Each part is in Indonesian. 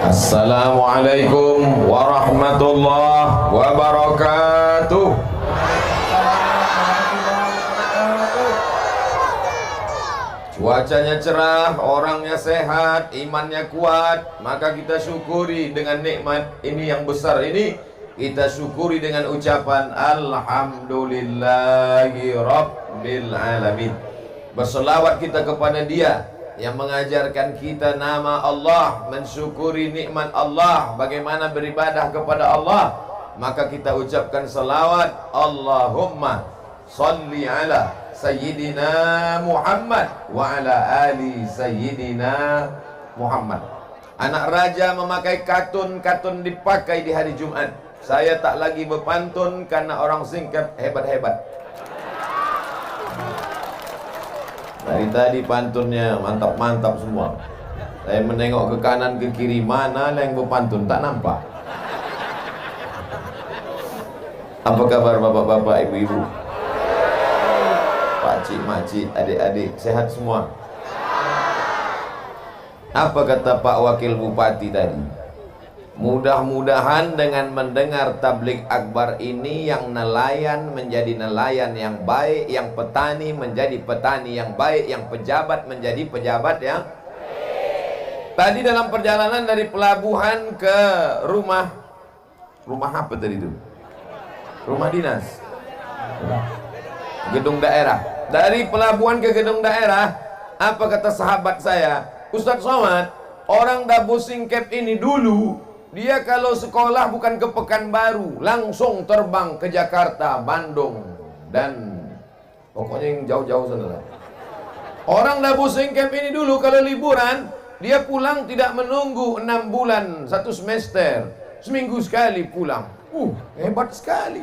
Assalamualaikum warahmatullahi wabarakatuh. Cuacanya cerah, orangnya sehat, imannya kuat, maka kita syukuri dengan nikmat ini yang besar ini. Kita syukuri dengan ucapan Alhamdulillahi Rabbil Alamin. Berselawat kita kepada Dia yang mengajarkan kita nama Allah, mensyukuri nikmat Allah, bagaimana beribadah kepada Allah. Maka kita ucapkan selawat, Allahumma salli ala Sayyidina Muhammad wa ala ali Sayyidina Muhammad. Anak raja memakai katun dipakai di hari Jumat. Saya tak lagi berpantun karena orang singkat hebat-hebat. Dari tadi pantunnya mantap-mantap semua. Saya menengok ke kanan ke kiri, mana yang berpantun tak nampak. Apa kabar bapak-bapak, ibu-ibu, pakcik, makcik, adik-adik, sehat semua? Apa kata Pak Wakil Bupati tadi? Mudah-mudahan dengan mendengar tablik akbar ini, yang nelayan menjadi nelayan yang baik, yang petani menjadi petani yang baik, yang pejabat menjadi pejabat yang baik. Tadi dalam perjalanan dari pelabuhan ke rumah apa tadi itu? Rumah dinas, gedung daerah. Dari pelabuhan ke gedung daerah, apa kata sahabat saya, Ustadz Somad, orang Dabu Singkep ini dulu, dia kalau sekolah bukan ke Pekanbaru, langsung terbang ke Jakarta, Bandung, dan pokoknya yang jauh-jauh sana. Orang Dabu Singkep ini dulu kalau liburan, dia pulang tidak menunggu 6 bulan, 1 semester, seminggu sekali pulang. Hebat sekali.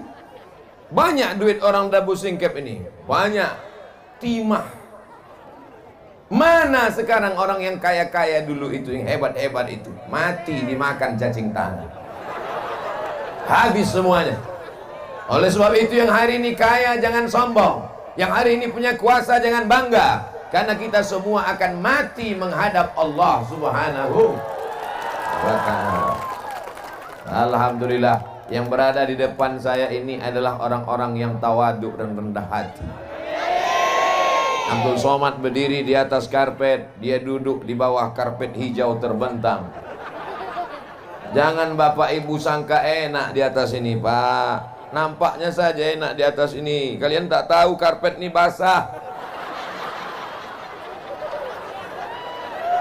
Banyak duit orang Dabu Singkep ini, banyak timah. Mana sekarang orang yang kaya-kaya dulu itu, yang hebat-hebat itu, mati dimakan cacing tanah, habis semuanya. Oleh sebab itu yang hari ini kaya jangan sombong, yang hari ini punya kuasa jangan bangga, karena kita semua akan mati menghadap Allah Subhanahu wa ta'ala. Alhamdulillah, yang berada di depan saya ini adalah orang-orang yang tawaduk dan rendah hati. Abdul Somad berdiri di atas karpet, dia duduk di bawah karpet hijau terbentang. Jangan bapak ibu sangka enak di atas ini, Pak. Nampaknya saja enak di atas ini. Kalian tak tahu karpet ini basah.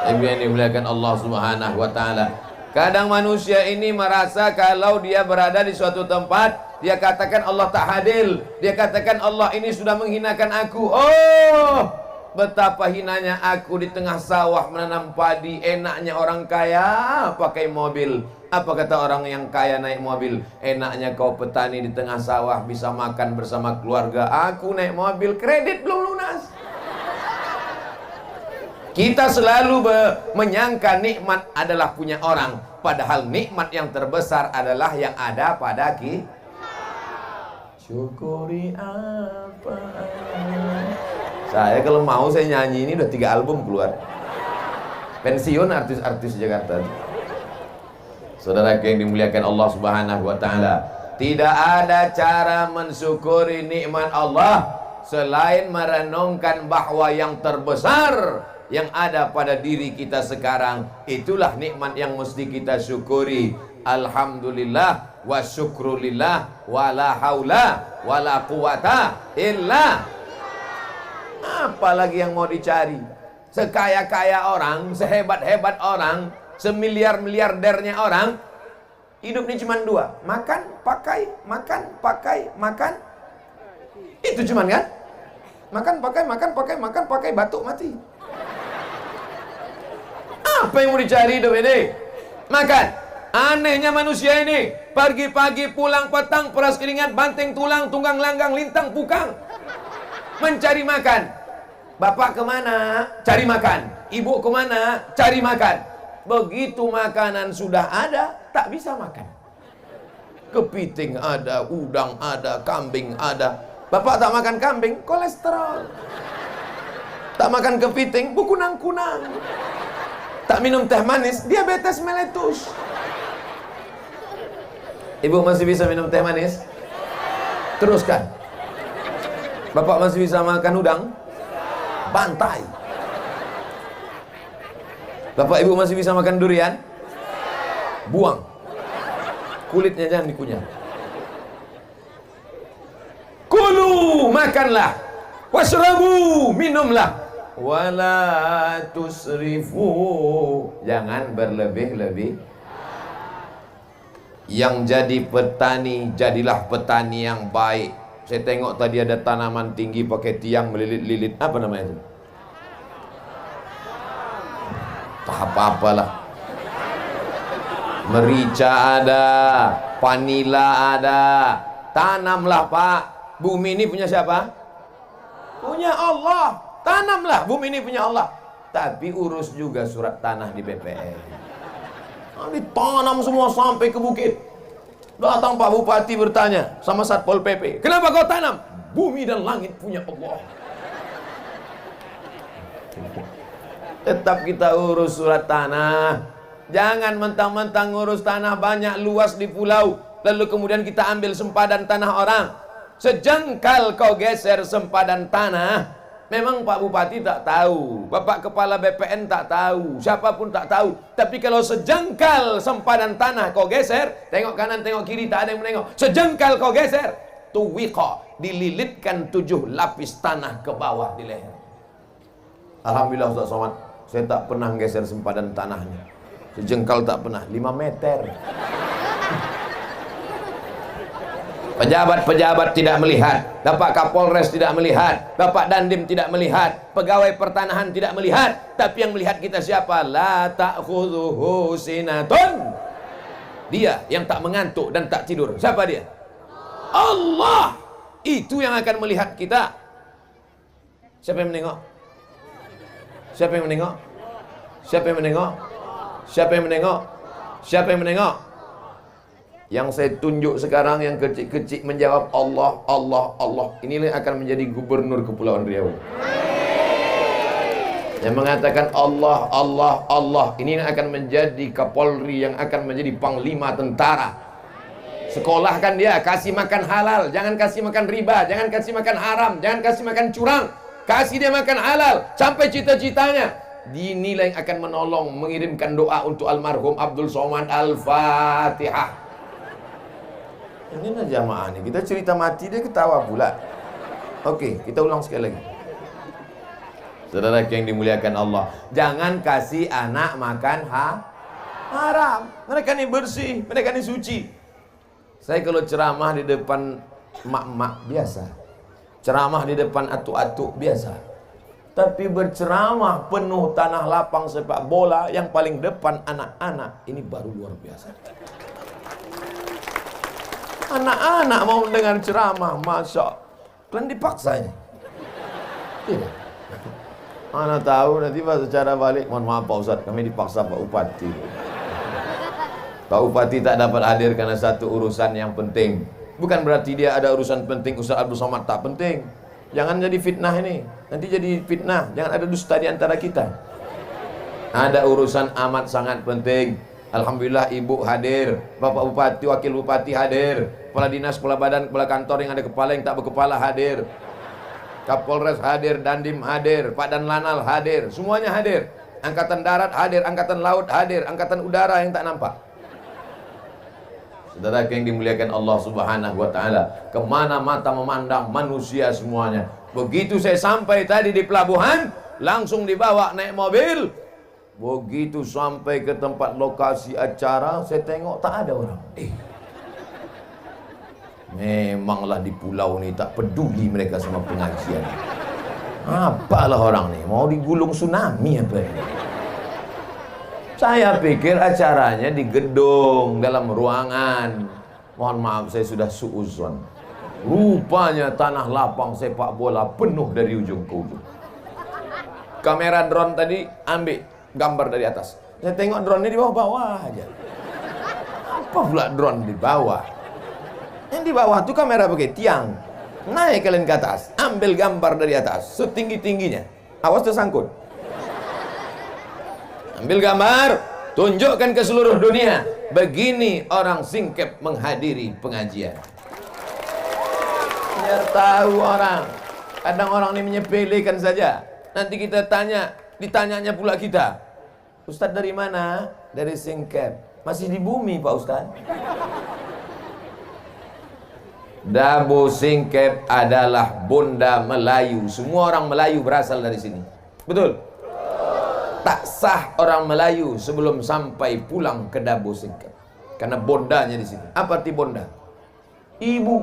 Yang dimuliakan Allah Subhanahu wa ta'ala. Kadang manusia ini merasa kalau dia berada di suatu tempat, dia katakan Allah tak hadir. Dia katakan Allah ini sudah menghinakan aku. Oh, betapa hinanya aku di tengah sawah menanam padi. Enaknya orang kaya pakai mobil. Apa kata orang yang kaya naik mobil? Enaknya kau petani di tengah sawah bisa makan bersama keluarga. Aku naik mobil, kredit belum lunas. Kita selalu menyangka nikmat adalah punya orang, padahal nikmat yang terbesar adalah yang ada pada kita. Syukuri apa? Saya kalau mau saya nyanyi ini udah 3 album keluar. Pensiun artis-artis Jakarta. Saudara yang dimuliakan Allah Subhanahu wa ta'ala, tidak ada cara mensyukuri nikmat Allah selain merenungkan bahwa yang terbesar yang ada pada diri kita sekarang, itulah nikmat yang mesti kita syukuri. Alhamdulillah wa syukrulillah wa la haula wa la quwata illa. Apalagi yang mau dicari? Sekaya-kaya orang, sehebat-hebat orang, semiliar-miliardernya orang, hidup ini cuma 2, makan, pakai, makan, pakai, makan. Itu cuman kan? Makan, pakai, makan, pakai, makan, pakai, batuk, mati. Apa yang mau dicari hidup ini? Makan. Anehnya manusia ini, pagi-pagi pulang petang, peras keringat, banting tulang, tunggang langgang, lintang pukang, mencari makan. Bapak kemana? Cari makan. Ibu kemana? Cari makan. Begitu makanan sudah ada, tak bisa makan. Kepiting ada, udang ada, kambing ada. Bapak tak makan kambing, kolesterol. Tak makan kepiting, berkunang-kunang. tak minum teh manis, diabetes meletus. Ibu masih bisa minum teh manis? Teruskan. Bapak masih bisa makan udang? Bantai. Bapak ibu masih bisa makan durian? Buang. Kulitnya jangan dikunyah. Kulu, makanlah. Washrabu, minumlah. Wala tusrifu, jangan berlebih-lebih. Yang jadi petani, jadilah petani yang baik. Saya tengok tadi ada tanaman tinggi pakai tiang melilit-lilit. Apa namanya itu? Tak apa-apalah. Merica ada, vanila ada. Tanamlah Pak. Bumi ini punya siapa? Punya Allah. Tanamlah, bumi ini punya Allah. Tapi urus juga surat tanah di BPN. Ditanam semua sampai ke bukit. Datang Pak Bupati bertanya sama Satpol PP, kenapa kau tanam? Bumi dan langit punya Allah. Tetap kita urus surat tanah. Jangan mentang-mentang ngurus tanah banyak luas di pulau, lalu kemudian kita ambil sempadan tanah orang. Sejengkal kau geser sempadan tanah, memang Pak Bupati tak tahu, Bapak Kepala BPN tak tahu, siapapun tak tahu. Tapi kalau sejengkal sempadan tanah kau geser, tengok kanan, tengok kiri, tak ada yang menengok. Sejengkal kau geser, tuwiqa, dililitkan 7 lapis tanah ke bawah di leher. Alhamdulillah Ustaz Somad, saya tak pernah geser sempadan tanahnya. Sejengkal tak pernah, 5 meter. Pejabat-pejabat tidak melihat, Bapak Kapolres tidak melihat, Bapak Dandim tidak melihat, pegawai pertanahan tidak melihat. Tapi yang melihat kita siapa? La ta'khudhuhu sinatun. Dia yang tak mengantuk dan tak tidur. Siapa dia? Allah. Itu yang akan melihat kita. Siapa yang menengok? Siapa yang menengok? Siapa yang menengok? Siapa yang menengok? Siapa yang menengok? Yang saya tunjuk sekarang yang kecil-kecil menjawab Allah, Allah, Allah. Inilah akan menjadi gubernur Kepulauan Riau. Yang mengatakan Allah, Allah, Allah. Ini akan menjadi Kapolri, yang akan menjadi Panglima Tentara. Sekolahkan dia, kasih makan halal, jangan kasih makan riba, jangan kasih makan haram, jangan kasih makan curang. Kasih dia makan halal sampai cita-citanya. Dinilai yang akan menolong, mengirimkan doa untuk almarhum Abdul Somad. Al-Fatihah. Ini lah jamaah nih, kita cerita mati dia ketawa pula. Oke, kita ulang sekali lagi. Saudara yang dimuliakan Allah, jangan kasih anak makan haram. Mereka ini bersih, mereka ini suci. Saya kalau ceramah di depan mak-mak biasa, ceramah di depan atuk-atuk biasa. Tapi berceramah penuh tanah lapang sepak bola, yang paling depan anak-anak, ini baru luar biasa. Anak-anak mau mendengar ceramah, masya, kalian dipaksa ini. Tidak. Mana tahu nanti pas secara balik, mohon maaf Pak Ustadz, kami dipaksa Pak Bupati. Pak Bupati tak dapat hadir karena satu urusan yang penting. Bukan berarti dia ada urusan penting, Ustaz Abdul Somad tak penting. Jangan jadi fitnah ini. Nanti jadi fitnah, jangan ada dusta di antara kita. Ada urusan amat sangat penting. Alhamdulillah ibu hadir, Bapak Bupati, Wakil Bupati hadir, Kepala Dinas, Kepala Badan, Kepala Kantor yang ada kepala yang tak berkepala hadir, Kapolres hadir, Dandim hadir, Pak Dan Lanal hadir, semuanya hadir. Angkatan Darat hadir, Angkatan Laut hadir, Angkatan Udara yang tak nampak. Saudara yang dimuliakan Allah Subhanahu wa Ta'ala, kemana mata memandang manusia semuanya. Begitu saya sampai tadi di pelabuhan, langsung dibawa naik mobil. Begitu sampai ke tempat lokasi acara, saya tengok tak ada orang. Memanglah di pulau ni tak peduli mereka sama pengajian. Apalah orang ni, mau digulung tsunami apa ini? Saya pikir acaranya di gedung, dalam ruangan. Mohon maaf, saya sudah suuzon. Rupanya tanah lapang sepak bola penuh dari ujung ke ujung. Kamera drone tadi ambil gambar dari atas. Saya tengok drone-nya di bawah-bawah aja. Apa pula drone di bawah? Yang di bawah itu kamera pakai tiang. Naik kalian ke atas, ambil gambar dari atas setinggi-tingginya. Awas tersangkut. Ambil gambar, tunjukkan ke seluruh dunia. Begini orang Singkep menghadiri pengajian. Biar tahu orang. Kadang orang ini menyepelekan saja. Nanti kita tanya, ditanyanya pula kita, Ustadz dari mana? Dari Singkep. Masih di bumi Pak Ustadz. Dabo Singkep adalah Bunda Melayu. Semua orang Melayu berasal dari sini. Betul? Tak sah orang Melayu sebelum sampai pulang ke Dabo Singkep. Karena bondanya di sini. Apa arti bonda? Ibu.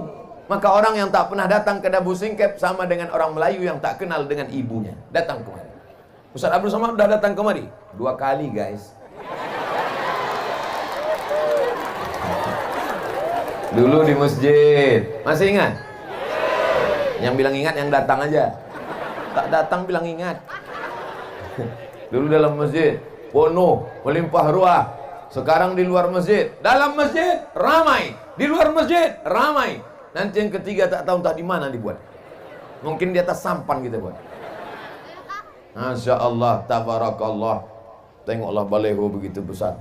Maka orang yang tak pernah datang ke Dabo Singkep sama dengan orang Melayu yang tak kenal dengan ibunya. Datang kemari. Ustaz Abdul Somad sudah datang kemari 2 kali guys. Dulu di masjid. Masih ingat? Yang bilang ingat yang datang aja. Tak datang bilang ingat. Dulu dalam masjid penuh, melimpah ruah. Sekarang di luar masjid, dalam masjid ramai, di luar masjid ramai. Nanti yang ketiga tak tahu entah di mana dibuat. Mungkin di atas sampan kita buat. Masya Allah, tabarakallah. Tengoklah baleho begitu besar.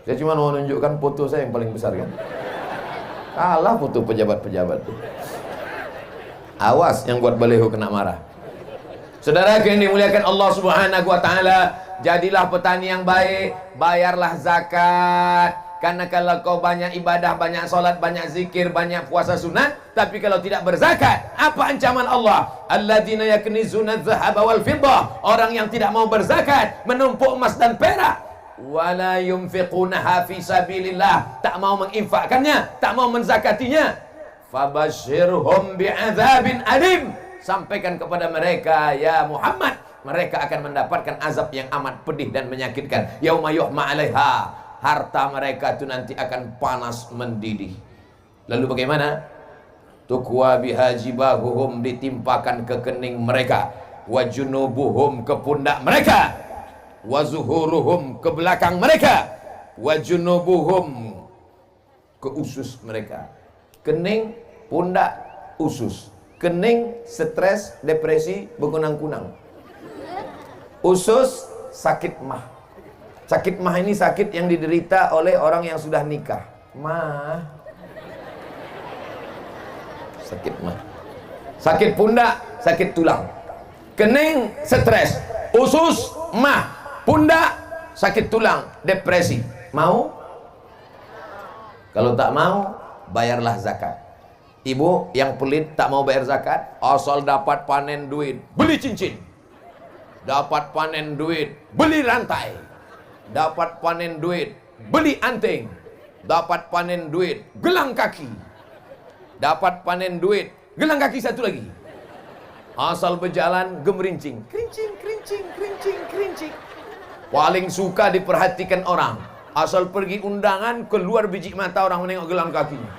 Saya cuma mau menunjukkan foto saya yang paling besar kan. Kalah foto pejabat-pejabat. Awas yang buat baleho kena marah. Saudara yang dimuliakan Allah Subhanahu wa taala, jadilah petani yang baik, bayarlah zakat. Karena kalau kau banyak ibadah, banyak salat, banyak zikir, banyak puasa sunat, tapi kalau tidak berzakat, apa ancaman Allah? Alladzina yaknizuna adh-dhahaba wal fiddah. Orang yang tidak mau berzakat, menumpuk emas dan perak. Wala yunfiqunaha fi sabilillah. Tak mau menginfakkannya, tak mau menzakatinya. Fabashshirhum bi'adzabin alim. Sampaikan kepada mereka, ya Muhammad, mereka akan mendapatkan azab yang amat pedih dan menyakitkan. Yauma yuhma 'alaiha. Harta mereka itu nanti akan panas mendidih. Lalu bagaimana? Tukwa biha jibahuhum, ditimpakan ke kening mereka, wa junubuhum, ke pundak mereka, wa zuhuruhum, ke belakang mereka, wa junubuhum, ke usus mereka. Kening, pundak, usus. Kening, stres, depresi, berkunang-kunang. Usus, sakit mah. Sakit mah ini sakit yang diderita oleh orang yang sudah nikah. Mah. Sakit mah. Sakit pundak, sakit tulang. Kening, stres. Usus, mah. Pundak, sakit tulang, depresi. Mau? Kalau tak mau, bayarlah zakat. Ibu yang pelit tak mau bayar zakat, asal dapat panen duit, beli cincin. Dapat panen duit, beli rantai. Dapat panen duit, beli anting. Dapat panen duit, gelang kaki. Dapat panen duit, gelang kaki satu lagi. Asal berjalan gemerincing, kerincing, kerincing, kerincing, kerincing. Paling suka diperhatikan orang. Asal pergi undangan, keluar biji mata orang menengok gelang kakinya.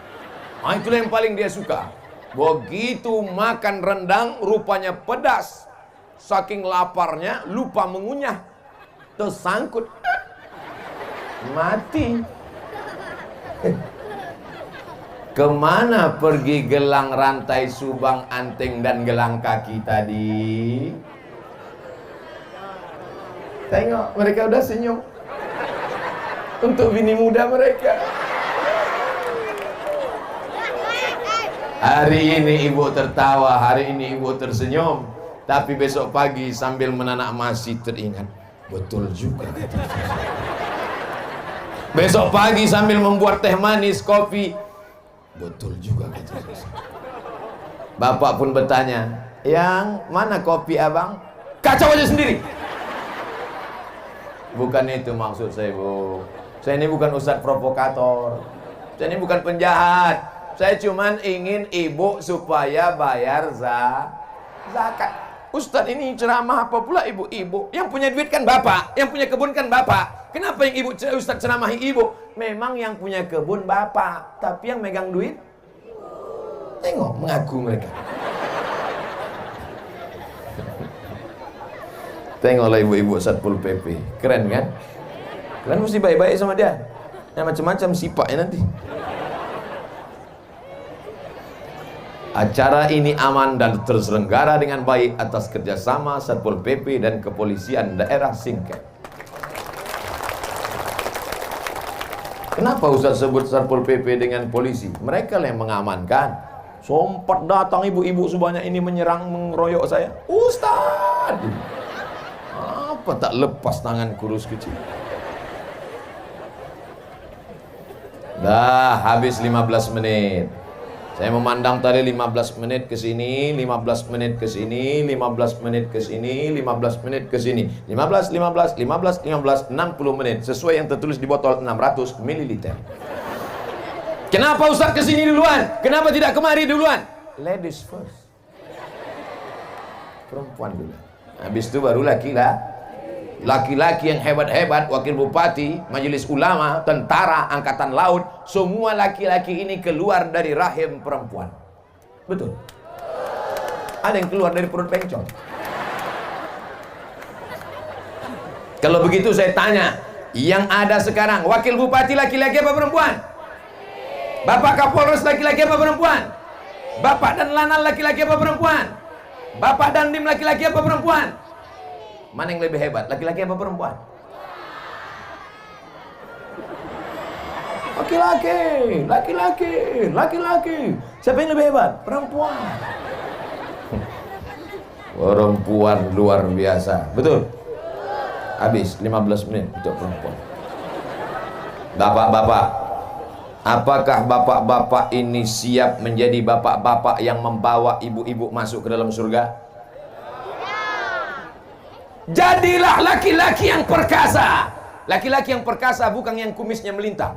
Itulah yang paling dia suka. Begitu makan rendang, rupanya pedas. Saking laparnya, lupa mengunyah. Tersangkut. Mati. Kemana pergi gelang rantai, subang, anting, dan gelang kaki tadi? Tengok, mereka udah senyum. Untuk bini muda mereka. Hari ini ibu tertawa, hari ini ibu tersenyum. Tapi besok pagi sambil menanak masih teringat, betul juga. Besok pagi sambil membuat teh manis, kopi, betul juga. Bapak pun bertanya, yang mana kopi abang? Kacau aja sendiri. Bukan itu maksud saya, Bu. Saya ini bukan ustadz provokator. Saya ini bukan penjahat. Saya cuman ingin ibu supaya bayar zakat. Ustadz ini ceramah apa pula ibu-ibu? Yang punya duit kan bapak, yang punya kebun kan bapak. Kenapa yang ibu ustadz ceramahi ibu? Memang yang punya kebun bapak, tapi yang megang duit, tengok mengaku mereka. Tengoklah ibu-ibu Satpol PP, keren kan? Kalian mesti baik-baik sama dia. Yang macam-macam sifatnya nanti. Acara ini aman dan terselenggara dengan baik atas kerjasama Satpol PP dan Kepolisian Daerah Singkep. Kenapa Ustaz sebut Satpol PP dengan polisi? Mereka lah yang mengamankan. Sempat datang ibu-ibu sebanyak ini menyerang, mengeroyok saya. Ustaz, apa tak lepas tangan kurus kecil. Dah habis 15 menit. Saya memandang tadi 15 menit ke sini, 15 menit ke sini, 15 menit ke sini, 15 menit ke sini. 15, 15, 15, 15, 60 menit. Sesuai yang tertulis di botol 600 ml. Kenapa Ustaz ke sini duluan? Kenapa tidak kemari duluan? Ladies first. Perempuan dulu. Habis itu baru laki-laki. Laki-laki yang hebat-hebat, wakil bupati, majelis ulama, tentara, angkatan laut, semua laki-laki ini keluar dari rahim perempuan. Betul? Ada yang keluar dari perut bencong. Kalau begitu saya tanya, yang ada sekarang, wakil bupati laki-laki apa perempuan? Bapak Kapolres laki-laki apa perempuan? Bapak dan Lanal laki-laki apa perempuan? Bapak Dandim laki-laki apa perempuan? Mana yang lebih hebat? Laki-laki apa perempuan? Laki-laki, laki-laki, laki-laki. Siapa yang lebih hebat? Perempuan. Perempuan luar biasa. Betul? Habis 15 menit untuk perempuan. Bapak-bapak, apakah bapak-bapak ini siap menjadi bapak-bapak yang membawa ibu-ibu masuk ke dalam surga? Jadilah laki-laki yang perkasa. Laki-laki yang perkasa bukan yang kumisnya melintang.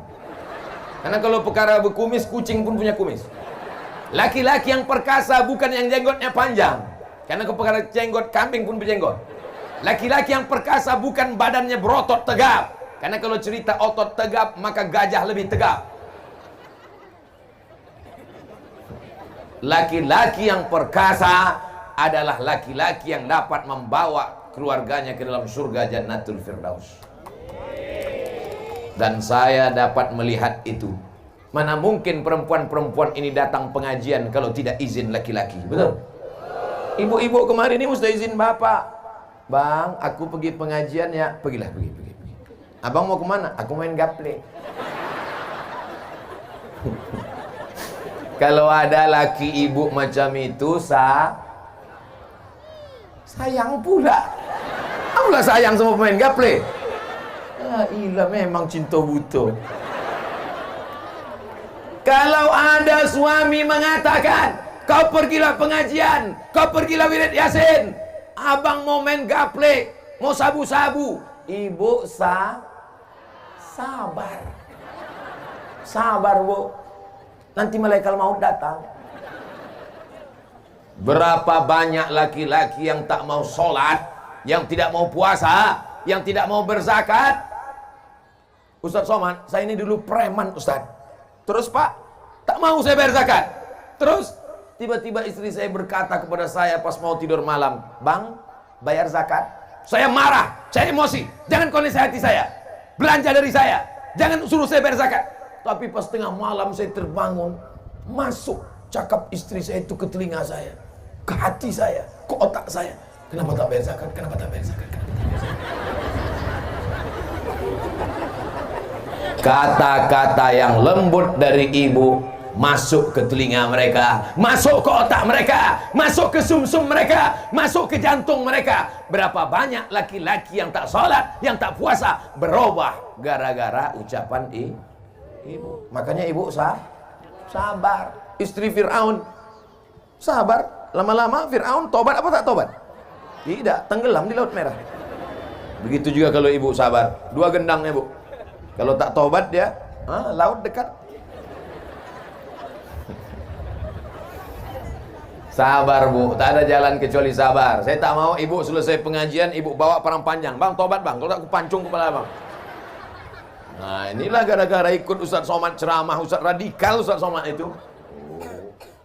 Karena kalau perkara berkumis, kucing pun punya kumis. Laki-laki yang perkasa bukan yang jenggotnya panjang. Karena kalau perkara jenggot, kambing pun berjenggot. Laki-laki yang perkasa bukan badannya berotot tegap. Karena kalau cerita otot tegap, maka gajah lebih tegap. Laki-laki yang perkasa adalah laki-laki yang dapat membawa keluarganya ke dalam surga Jannatul Firdaus. Dan saya dapat melihat itu. Mana mungkin perempuan-perempuan ini datang pengajian kalau tidak izin laki-laki. Betul? Ibu-ibu kemarin ini mesti izin bapak. Bang, aku pergi pengajian ya. Pergilah, pergi. Abang mau kemana? Aku main gaple. Kalau ada laki ibu macam itu, sayang pula. Apalah sayang sama pemain gaple. Ya ilah, memang cinta buta. Kalau ada suami mengatakan, kau pergilah pengajian, kau pergilah wirid yasin, abang mau main gaple, mau sabu-sabu, ibu sabar. Sabar bu, nanti malaikat maut datang. Berapa banyak laki-laki yang tak mau sholat, yang tidak mau puasa, yang tidak mau berzakat. Ustaz Somad, saya ini dulu preman Ustaz. Terus Pak, tak mau saya bayar zakat. Terus tiba-tiba istri saya berkata kepada saya pas mau tidur malam, Bang, bayar zakat. Saya marah, saya emosi. Jangan kau nasihati saya, belanja dari saya, jangan suruh saya bayar zakat. Tapi pas tengah malam saya terbangun, masuk cakap istri saya itu ke telinga saya, ke hati saya, ke otak saya. Kenapa tak bayar zakat? Kenapa tak bayar zakat? Kata-kata yang lembut dari ibu masuk ke telinga mereka, masuk ke otak mereka, masuk ke sumsum mereka, masuk ke jantung mereka. Berapa banyak laki-laki yang tak sholat, yang tak puasa, berubah gara-gara ucapan ibu. Makanya ibu sabar. Istri Fir'aun sabar. Lama-lama Fir'aun tobat apa tak tobat? Tidak, tenggelam di Laut Merah. Begitu juga kalau ibu sabar. 2 gendangnya bu. Kalau tak tobat dia, laut dekat. Sabar bu, tak ada jalan kecuali sabar. Saya tak mau ibu selesai pengajian, ibu bawa perang panjang. Bang, tobat bang, kalau tak aku pancung kepala bang. Nah inilah gara-gara ikut Ustaz Somad ceramah, Ustaz radikal Ustaz Somad itu.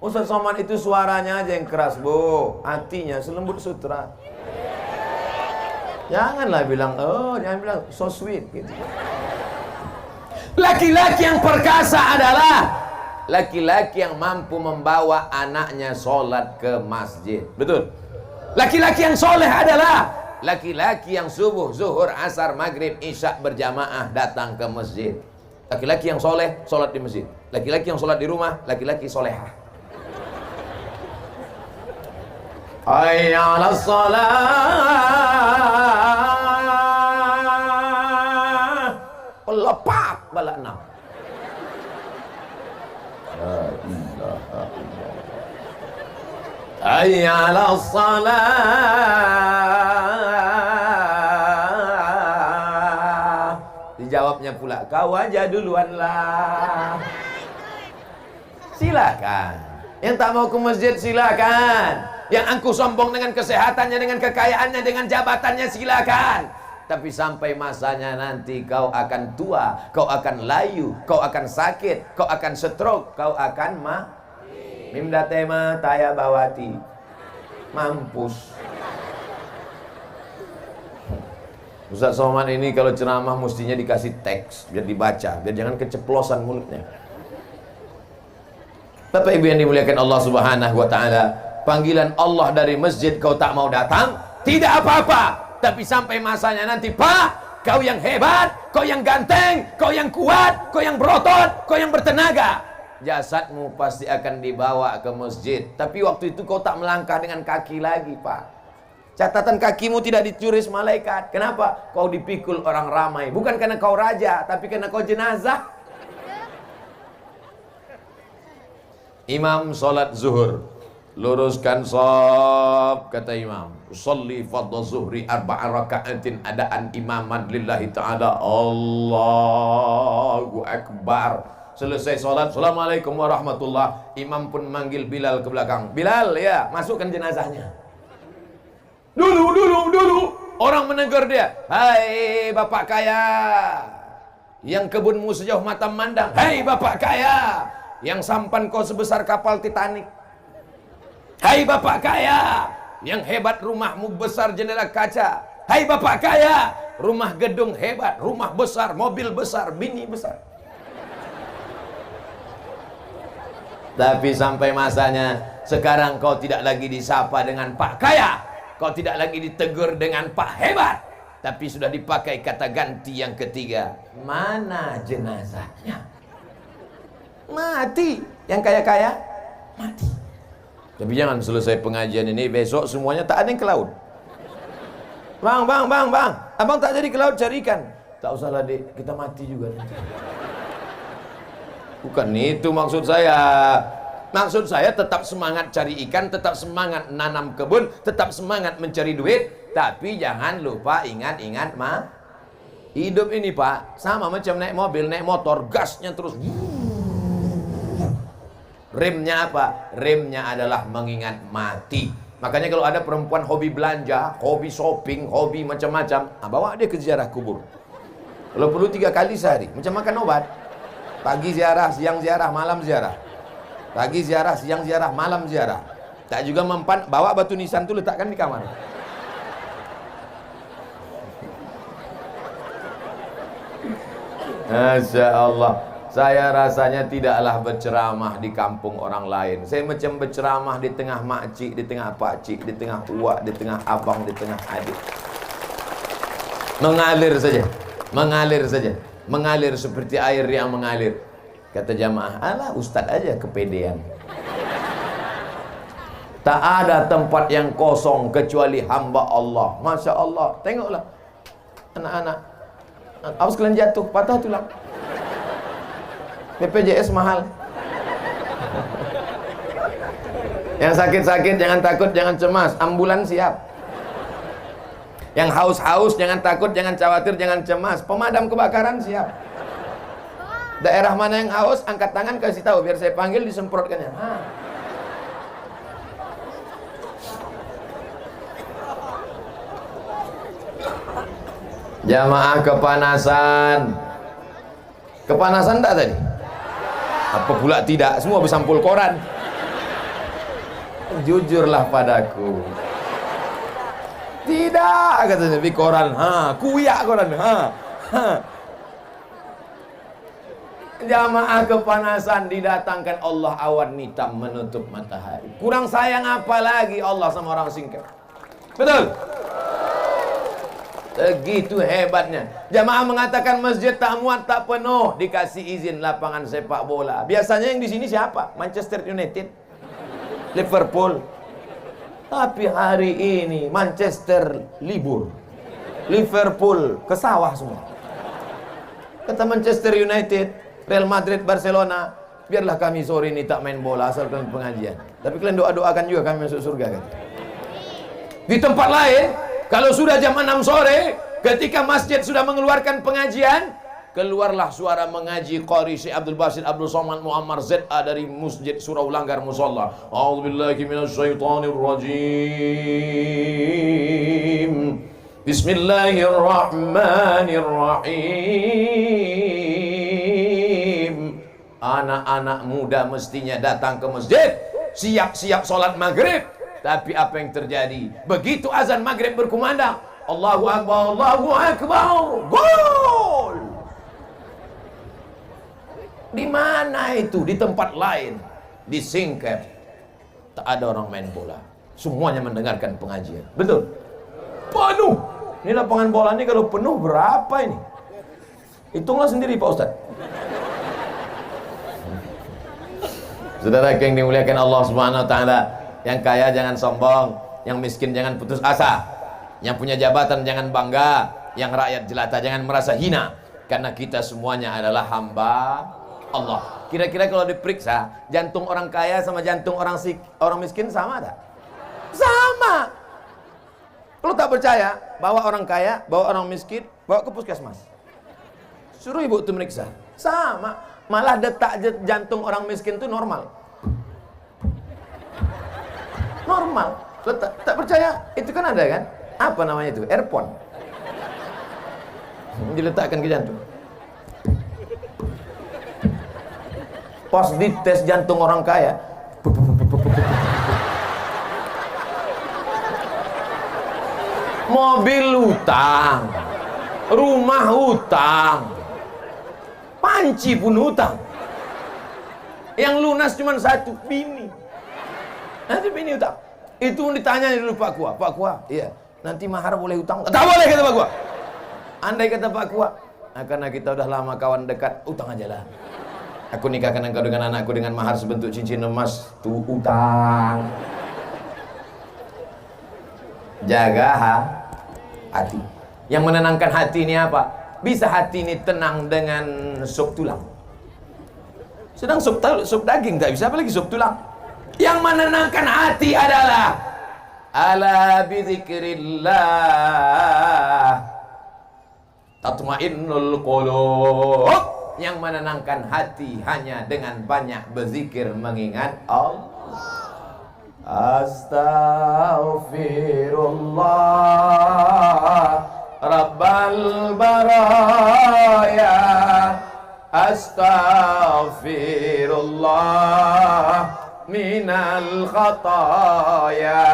Ustaz Somad itu suaranya aja yang keras bu, hatinya selembut sutra. Janganlah bilang, jangan bilang so sweet gitu. Laki-laki yang perkasa adalah laki-laki yang mampu membawa anaknya sholat ke masjid. Betul? Laki-laki yang soleh adalah laki-laki yang subuh, zuhur, asar, maghrib, isya berjamaah datang ke masjid. Laki-laki yang soleh, sholat di masjid. Laki-laki yang sholat di rumah, laki-laki solehah. Hayya 'alas shalah. Lepak bala 6. La ilaha illallah. Hayya 'alas shalah. Dijawabnya pula, kau aja duluan lah. Silakan. Yang tak mau ke masjid silakan. Yang angkuh sombong dengan kesehatannya, dengan kekayaannya, dengan jabatannya silakan. Tapi sampai masanya nanti kau akan tua, kau akan layu, kau akan sakit, kau akan stroke, kau akan mimda tema taya bawati. Mampus. Ustaz Somad ini kalau ceramah mestinya dikasih teks biar dibaca, biar jangan keceplosan mulutnya. Bapak Ibu yang dimuliakan Allah Subhanahu wa taala, panggilan Allah dari masjid kau tak mau datang, tidak apa-apa. Tapi sampai masanya nanti, Pak, kau yang hebat, kau yang ganteng, kau yang kuat, kau yang berotot, kau yang bertenaga, jasadmu pasti akan dibawa ke masjid. Tapi waktu itu kau tak melangkah dengan kaki lagi, Pak. Catatan kakimu tidak ditulis malaikat. Kenapa? Kau dipikul orang ramai. Bukan karena kau raja, tapi karena kau jenazah. Imam sholat zuhur, luruskan shaf, kata imam, usolli fardhu zuhri arba'a raka'atin adaan imaman lillahi ta'ala. Allahu akbar. Selesai sholat, assalamualaikum warahmatullah. Imam pun manggil Bilal ke belakang. Bilal, ya, masukkan jenazahnya. Dulu orang menegur dia. Hai bapak kaya, yang kebunmu sejauh mata memandang. Hai bapak kaya, yang sampan kau sebesar kapal Titanic. Hai bapak kaya, yang hebat rumahmu besar jendela kaca. Hai bapak kaya, rumah gedung hebat, rumah besar, mobil besar, bini besar. Tapi sampai masanya, sekarang kau tidak lagi disapa dengan Pak Kaya, kau tidak lagi ditegur dengan Pak Hebat, tapi sudah dipakai kata ganti yang ketiga. Mana jenazahnya? Mati. Yang kaya-kaya mati. Tapi jangan selesai pengajian ini besok semuanya tak ada yang ke laut. Bang, abang tak jadi ke laut cari ikan. Tak usahlah dek, kita mati juga nanti. Bukan itu maksud saya. Maksud saya tetap semangat cari ikan, tetap semangat nanam kebun, tetap semangat mencari duit, tapi jangan lupa ingat-ingat hidup ini, Pak, sama macam naik mobil, naik motor, gasnya terus. Remnya apa? Remnya adalah mengingat mati. Makanya kalau ada perempuan hobi belanja, hobi shopping, hobi macam-macam, bawa dia ke ziarah kubur. Kalau perlu 3 kali sehari, macam makan obat. Pagi ziarah, siang ziarah, malam ziarah. Pagi ziarah, siang ziarah, malam ziarah. Tak juga mempan, bawa batu nisan itu letakkan di kamar. Masya Allah. Saya rasanya tidaklah berceramah di kampung orang lain. Saya macam berceramah di tengah makcik, di tengah pakcik, di tengah uak, di tengah abang, di tengah adik. Mengalir saja. Mengalir saja. Mengalir seperti air yang mengalir. Kata jamaah, alah ustaz aja kepedean. Tak ada tempat yang kosong kecuali hamba Allah. Masya Allah. Tengoklah anak-anak, awas kalian jatuh, patah tulang. BPJS mahal. Yang sakit-sakit jangan takut, jangan cemas, ambulan siap. Yang haus-haus jangan takut, jangan khawatir, jangan cemas, pemadam kebakaran siap. Daerah mana yang haus, angkat tangan kasih tahu biar saya panggil disemprotkannya. Jamaah kepanasan. Kepanasan tak tadi? Apa pula tidak? Semua bersampul koran. Jujurlah padaku. Tidak, katanya di koran. Kuyak koran. Jamaah kepanasan, didatangkan Allah awan hitam menutup matahari. Kurang sayang apa lagi Allah sama orang singkir? Betul? Begitu hebatnya. Jamaah mengatakan masjid tak muat, tak penuh, dikasih izin lapangan sepak bola. Biasanya yang di sini siapa? Manchester United, Liverpool. Tapi hari ini Manchester libur, Liverpool ke sawah semua. Kata Manchester United, Real Madrid, Barcelona, biarlah kami sore ini tak main bola asalkan pengajian. Tapi kalian doa-doakan juga kami masuk surga kan. Di tempat lain, kalau sudah jam 6 sore, ketika masjid sudah mengeluarkan pengajian, keluarlah suara mengaji Qari Syekh Abdul Basit Abdul Somad Muammar ZA dari Masjid Surau Langgar Musalla. A'udzubillahi minasyaitonir rajim. Bismillahirrahmanirrahim. Anak-anak muda mestinya datang ke masjid, siap-siap sholat maghrib. Tapi apa yang terjadi? Begitu azan maghrib berkumandang, Allahu Akbar, Allahu Akbar, gol! Di mana itu? Di tempat lain, di Singkep, tak ada orang main bola, semuanya mendengarkan pengajian. Betul? Penuh. Ini lapangan bola ini kalau penuh berapa ini? Hitunglah sendiri Pak Ustadz. Saudara yang dimuliakan Allah Subhanahu wa taala, yang kaya jangan sombong, yang miskin jangan putus asa, yang punya jabatan jangan bangga, yang rakyat jelata jangan merasa hina, karena kita semuanya adalah hamba Allah. Kira-kira kalau diperiksa, jantung orang kaya sama jantung orang miskin sama tak? Sama. Kalau tak percaya, bawa orang kaya, bawa orang miskin, bawa ke puskesmas, suruh ibu itu meriksa, sama. Malah detak jantung orang miskin itu normal. Normal. Tak percaya? Itu kan ada kan? Apa namanya itu? Earphone. Diletakkan ke jantung. Pas dites jantung orang kaya, mobil hutang, rumah hutang, panci pun hutang. Yang lunas cuma satu, bini. Nanti bini hutang. Itu ditanya dulu Pak Kua. Pak Kua, iya, nanti mahar boleh hutang? Tak boleh kata Pak Kua. Andai kata Pak Kua, nah, karena kita udah lama kawan dekat, utang aja lah. Aku nikahkan engkau dengan anakku dengan mahar sebentuk cincin emas, tuh utang. Jaga hati. Yang menenangkan hati ini apa? Bisa hati ini tenang dengan sup tulang. Sedang sup daging tak bisa, apalagi sup tulang. Yang menenangkan hati adalah ala bidzikrillah tatmainnul qulub. Yang menenangkan hati hanya dengan banyak berzikir mengingat Allah. Astaghfirullah Rabbal baraya, astaghfirullah minal khataya,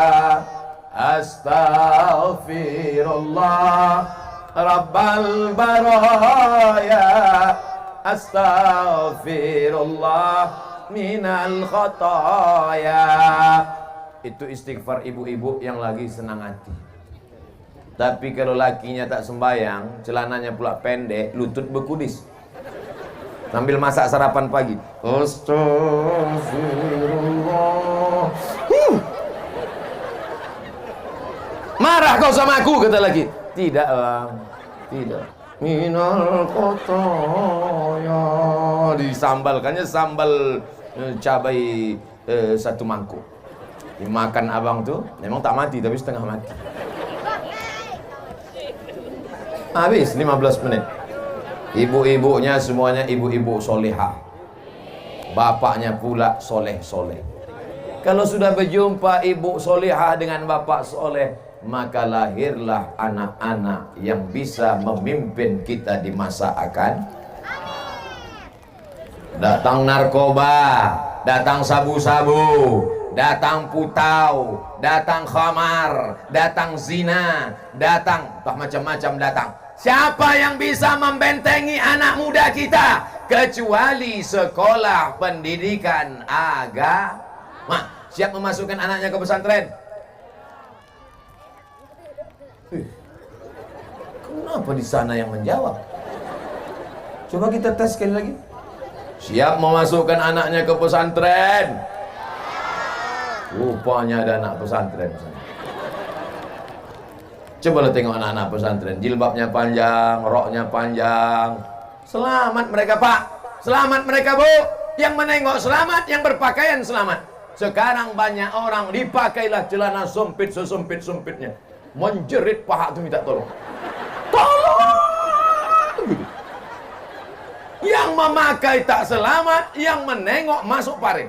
astaghfirullah Rabbal baraya, astaghfirullah minal khataya. Itu istighfar ibu-ibu yang lagi senang hati. Tapi kalau lakinya tak sembayang, celananya pula pendek, lutut berkudis, sambil masak sarapan pagi, astagfirullah. Marah kau sama aku, kata lagi. Tidak bang, tidak. Minal kotaya. Disambalkannya sambal cabai satu mangkuk. Dimakan abang tuh, memang tak mati tapi setengah mati. Habis 15 menit. Ibu-ibunya semuanya ibu-ibu solehah. Bapaknya pula soleh-soleh. Kalau sudah berjumpa ibu solehah dengan bapak soleh, maka lahirlah anak-anak yang bisa memimpin kita di masa akan. Datang narkoba, datang sabu-sabu, datang putau, datang khamar, datang zina, datang macam-macam datang. Siapa yang bisa membentengi anak muda kita kecuali sekolah pendidikan agama? Siap memasukkan anaknya ke pesantren? Kenapa di sana yang menjawab? Coba kita tes sekali lagi. Siap memasukkan anaknya ke pesantren? Rupanya ada anak pesantren. Coba lo tengok anak-anak pesantren, jilbabnya panjang, roknya panjang. Selamat mereka Pak, selamat mereka Bu. Yang menengok selamat, yang berpakaian selamat. Sekarang banyak orang dipakailah celana sempit sesempit-sempitnya, menjerit paha itu minta tolong. Tolong! Yang memakai tak selamat, yang menengok masuk parit.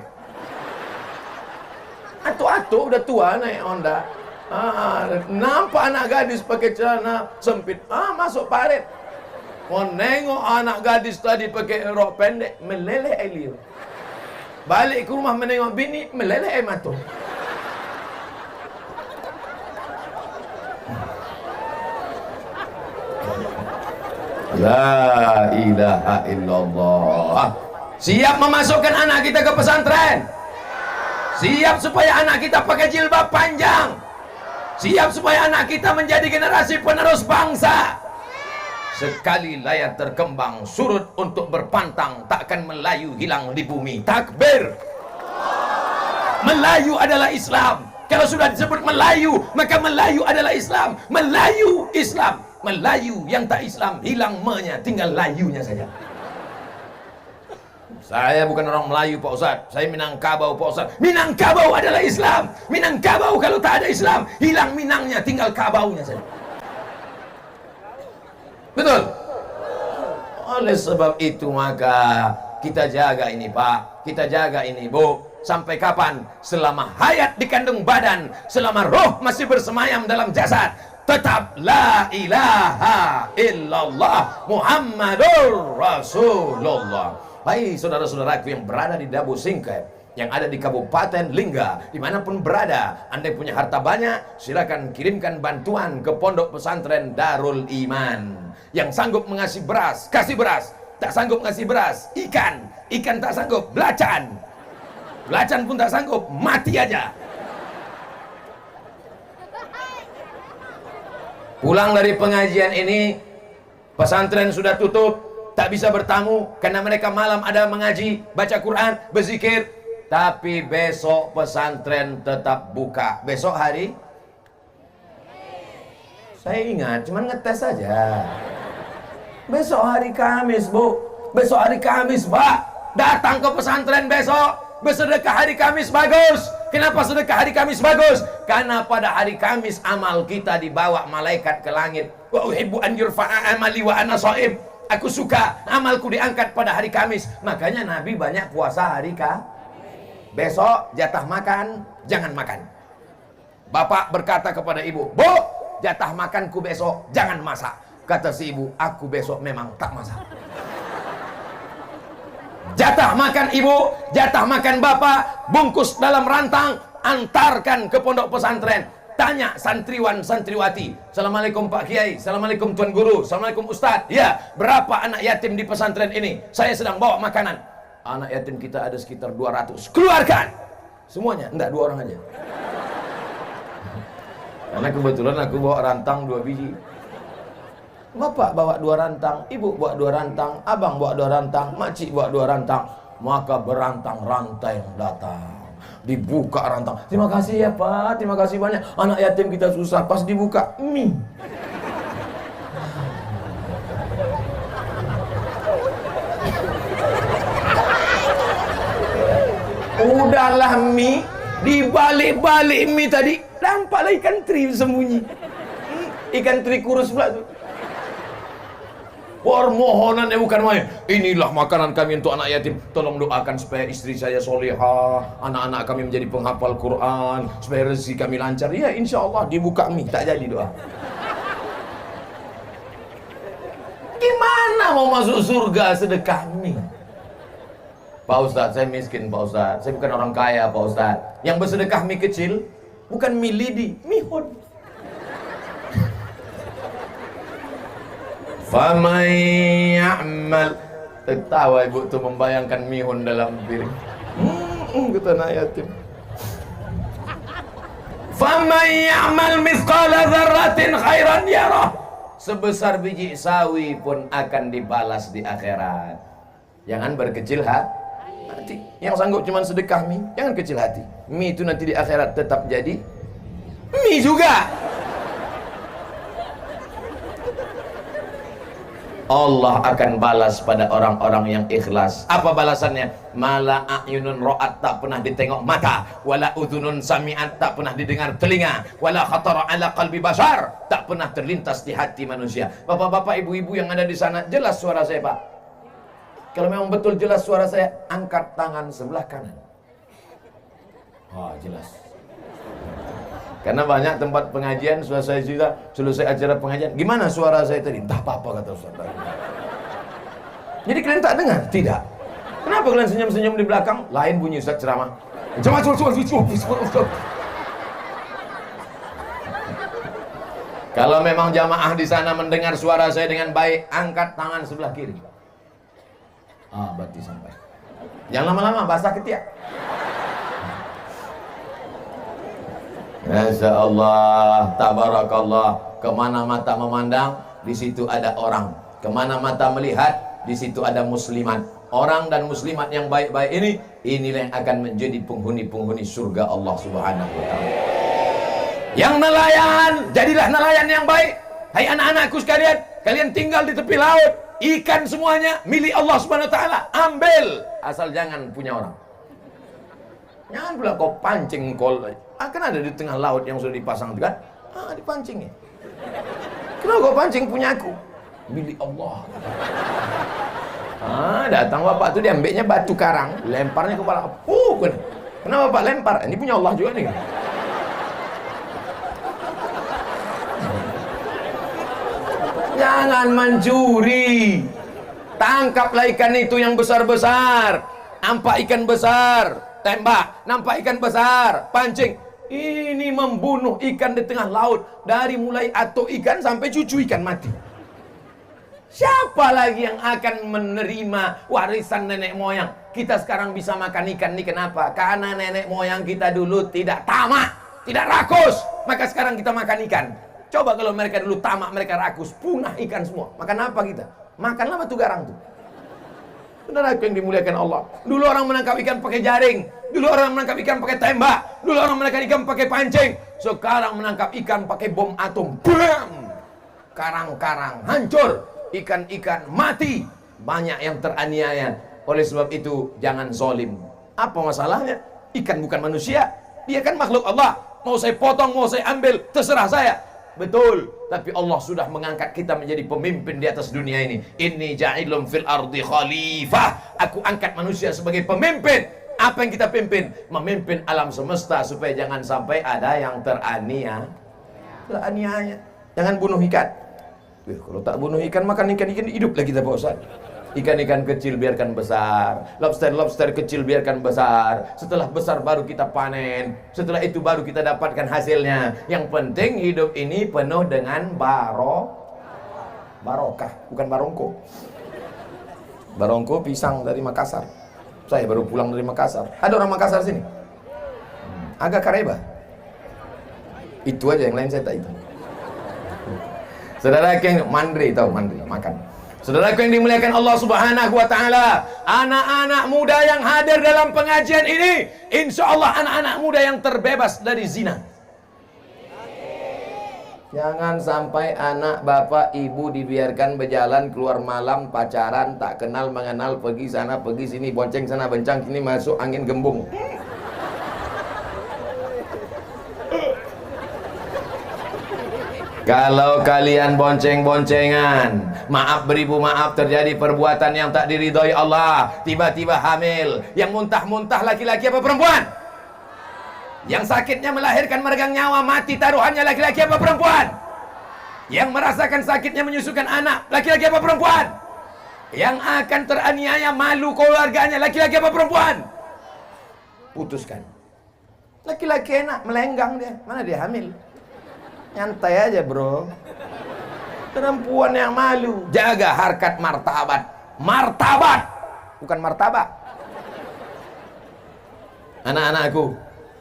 Atu-atu udah tua naik Honda. Nampak anak gadis pakai celana sempit, masuk parit. Mau nengok anak gadis tadi pakai rok pendek, meleleh air liur. Balik ke rumah menengok bini, meleleh air mata. La ilaha illallah. Siap memasukkan anak kita ke pesantren? Siap supaya anak kita pakai jilbab panjang? Siap supaya anak kita menjadi generasi penerus bangsa? Sekali layar terkembang surut untuk berpantang, takkan Melayu hilang di bumi. Takbir. Melayu adalah Islam. Kalau sudah disebut Melayu, maka Melayu adalah Islam. Melayu Islam. Melayu yang tak Islam hilang me-nya, tinggal layunya saja. Saya bukan orang Melayu Pak Ustaz, saya Minangkabau Pak Ustaz. Minangkabau adalah Islam. Minangkabau kalau tak ada Islam, hilang Minangnya, tinggal kabaunya saja. Betul? Oleh sebab itu maka kita jaga ini Pak, kita jaga ini Bu. Sampai kapan? Selama hayat di kandung badan, selama roh masih bersemayam dalam jasad, tetap la ilaha illallah Muhammadur Rasulullah. Hai saudara-saudaraku yang berada di Dabu Singkep, yang ada di Kabupaten Lingga, dimanapun berada, Anda punya harta banyak, silakan kirimkan bantuan ke Pondok Pesantren Darul Iman. Yang sanggup mengasih beras, kasih beras. Tak sanggup ngasih beras, ikan tak sanggup, belacan pun tak sanggup, mati aja. Pulang dari pengajian ini, pesantren sudah tutup, tak bisa bertamu karena mereka malam ada mengaji, baca Quran, berzikir. Tapi besok pesantren tetap buka. Besok hari? Saya ingat, cuman ngetes saja. Besok hari Kamis Bu, besok hari Kamis Pak. Datang ke pesantren besok, bersedekah hari Kamis bagus. Kenapa sedekah hari Kamis bagus? Karena pada hari Kamis amal kita dibawa malaikat ke langit. Wa uhibbu an yurfa'a amali wa ana shaim. Aku suka amalku diangkat pada hari Kamis. Makanya Nabi banyak puasa hari Kamis. Besok jatah makan, jangan makan. Bapak berkata kepada ibu, Bu, jatah makanku besok jangan masak. Kata si ibu, aku besok memang tak masak. Jatah makan ibu, jatah makan bapak, bungkus dalam rantang, antarkan ke pondok pesantren. Tanya santriwan santriwati, Assalamualaikum Pak Kiai, Assalamualaikum Tuan Guru, Assalamualaikum Ustadz. Ya, berapa anak yatim di pesantren ini? Saya sedang bawa makanan. Anak yatim kita ada sekitar 200. Keluarkan semuanya, enggak 2 orang aja. Karena kebetulan aku bawa rantang 2 biji. Bapak bawa 2 rantang, ibu bawa 2 rantang, abang bawa 2 rantang, makcik bawa 2 rantang. Maka berantang rantai yang datang, dibuka rantang. Terima kasih ya Pak, terima kasih banyak. Anak yatim kita susah, pas dibuka mie. Udahlah mie, dibalik-balik mie tadi, nampaklah ikan teri sembunyi. Ikan teri kurus pula tuh. Permohonannya bukan main. Inilah makanan kami untuk anak yatim. Tolong doakan supaya istri saya solehah, anak-anak kami menjadi penghafal Quran, supaya rezeki kami lancar. Ya insya Allah dibuka mie, tak jadi doa. Gimana mau masuk surga sedekah mie? Pak Ustadz, saya miskin Pak Ustadz. Saya bukan orang kaya Pak Ustadz. Yang bersedekah mie kecil, bukan mie lidi, mihun. Faman ya'mal. Tertawa ibu tu membayangkan mihun dalam piring. Kata anak yatim. Faman ya'mal mithqala dzarratin khairan yarah. sebesar biji sawi pun akan dibalas di akhirat. Jangan berkecil hati. Yang sanggup cuma sedekah mie, jangan kecil hati. Mie itu nanti di akhirat tetap jadi mie juga. Allah akan balas pada orang-orang yang ikhlas. Apa balasannya? Mala a'yunun ra'at, tak pernah ditengok mata, wala udhunun sami'at, tak pernah didengar telinga, wala khatara ala qalbi bashar, tak pernah terlintas di hati manusia. Bapak-bapak, ibu-ibu yang ada di sana, jelas suara saya, Pak? Kalau memang betul jelas suara saya, angkat tangan sebelah kanan. Jelas. Karena banyak tempat pengajian selesai acara pengajian, gimana suara saya tadi? Entah apa-apa kata Ustaz. Jadi kalian tak dengar? Tidak. Kenapa kalian senyum-senyum di belakang? Lain bunyi Ustaz ceramah. Kalau memang jamaah di sana mendengar suara saya dengan baik, angkat tangan sebelah kiri. Berarti sampai. Jangan lama-lama, basah ketiak. Masya Allah, tabarakallah. Kemana mata memandang, di situ ada orang. Kemana mata melihat, di situ ada muslimat. Orang dan muslimat yang baik-baik inilah yang akan menjadi penghuni-penghuni surga Allah Subhanahu wa ta'ala. Yang nelayan, jadilah nelayan yang baik. Hai anak-anakku sekalian, kalian tinggal di tepi laut, ikan semuanya milik Allah Subhanahu wa ta'ala. Ambil, asal jangan punya orang. Jangan pula kau pancing kan ada di tengah laut yang sudah dipasang itu kan? Dipancing ya. Kenapa kau pancing punya aku? Milik Allah. Datang bapak tuh diambilnya batu karang, lemparnya ke kepala. Kenapa bapak lempar? Ini punya Allah juga nih. Jangan mencuri. Tangkaplah ikan itu yang besar-besar. Nampak ikan besar, tembak. Nampak ikan besar, pancing. Ini membunuh ikan di tengah laut. Dari mulai atuk ikan sampai cucu ikan mati. Siapa lagi yang akan menerima warisan nenek moyang? Kita sekarang bisa makan ikan ini kenapa? Karena nenek moyang kita dulu tidak tamak, tidak rakus. Maka sekarang kita makan ikan. Coba kalau mereka dulu tamak, mereka rakus, punah ikan semua. Makan apa kita? Makanlah batu garang tuh. Saudaraku yang dimuliakan Allah. Dulu orang menangkap ikan pakai jaring. Dulu orang menangkap ikan pakai tembak. Dulu orang menangkap ikan pakai pancing. Sekarang menangkap ikan pakai bom atom. Bam! Karang-karang hancur. Ikan-ikan mati. Banyak yang teraniaya. Oleh sebab itu jangan zalim. Apa masalahnya? Ikan bukan manusia. Dia kan makhluk Allah. Mau saya potong, mau saya ambil, terserah saya. Betul, tapi Allah sudah mengangkat kita menjadi pemimpin di atas dunia ini. Inni ja'ilun fil ardi khalifah. Aku angkat manusia sebagai pemimpin. Apa yang kita pimpin? Memimpin alam semesta supaya jangan sampai ada yang teraniaya. Jangan bunuh ikan. Kalau tak bunuh ikan, makan ikan hidup lagi kita Pak Ustaz. Ikan-ikan kecil biarkan besar, lobster kecil biarkan besar. Setelah besar baru kita panen. Setelah itu baru kita dapatkan hasilnya. Yang penting hidup ini penuh dengan barokah, bukan barongko. Barongko pisang dari Makassar. Saya baru pulang dari Makassar. Ada orang Makassar sini? Agak kareba. Itu aja, yang lain saya tak itu. Saudara yang mandri, tahu mandri, makan. Saudaraku yang dimuliakan Allah Subhanahu wa ta'ala, anak-anak muda yang hadir dalam pengajian ini, insya Allah anak-anak muda yang terbebas dari zina. Jangan sampai anak bapak ibu dibiarkan berjalan keluar malam, pacaran, tak kenal mengenal, pergi sana pergi sini, bonceng sana bencang sini, masuk angin gembung. Kalau kalian bonceng-boncengan, maaf beribu maaf, terjadi perbuatan yang tak diridhoi Allah, tiba-tiba hamil, yang muntah-muntah laki-laki apa perempuan? Yang sakitnya melahirkan meregang nyawa, mati taruhannya laki-laki apa perempuan? Yang merasakan sakitnya menyusukan anak, laki-laki apa perempuan? Yang akan teraniaya malu keluarganya, laki-laki apa perempuan? Putuskan. Laki-laki enak, melenggang dia, mana dia hamil? Nyantai aja bro. Perempuan yang malu. Jaga harkat martabat. Martabat, bukan martabak. Anak-anakku,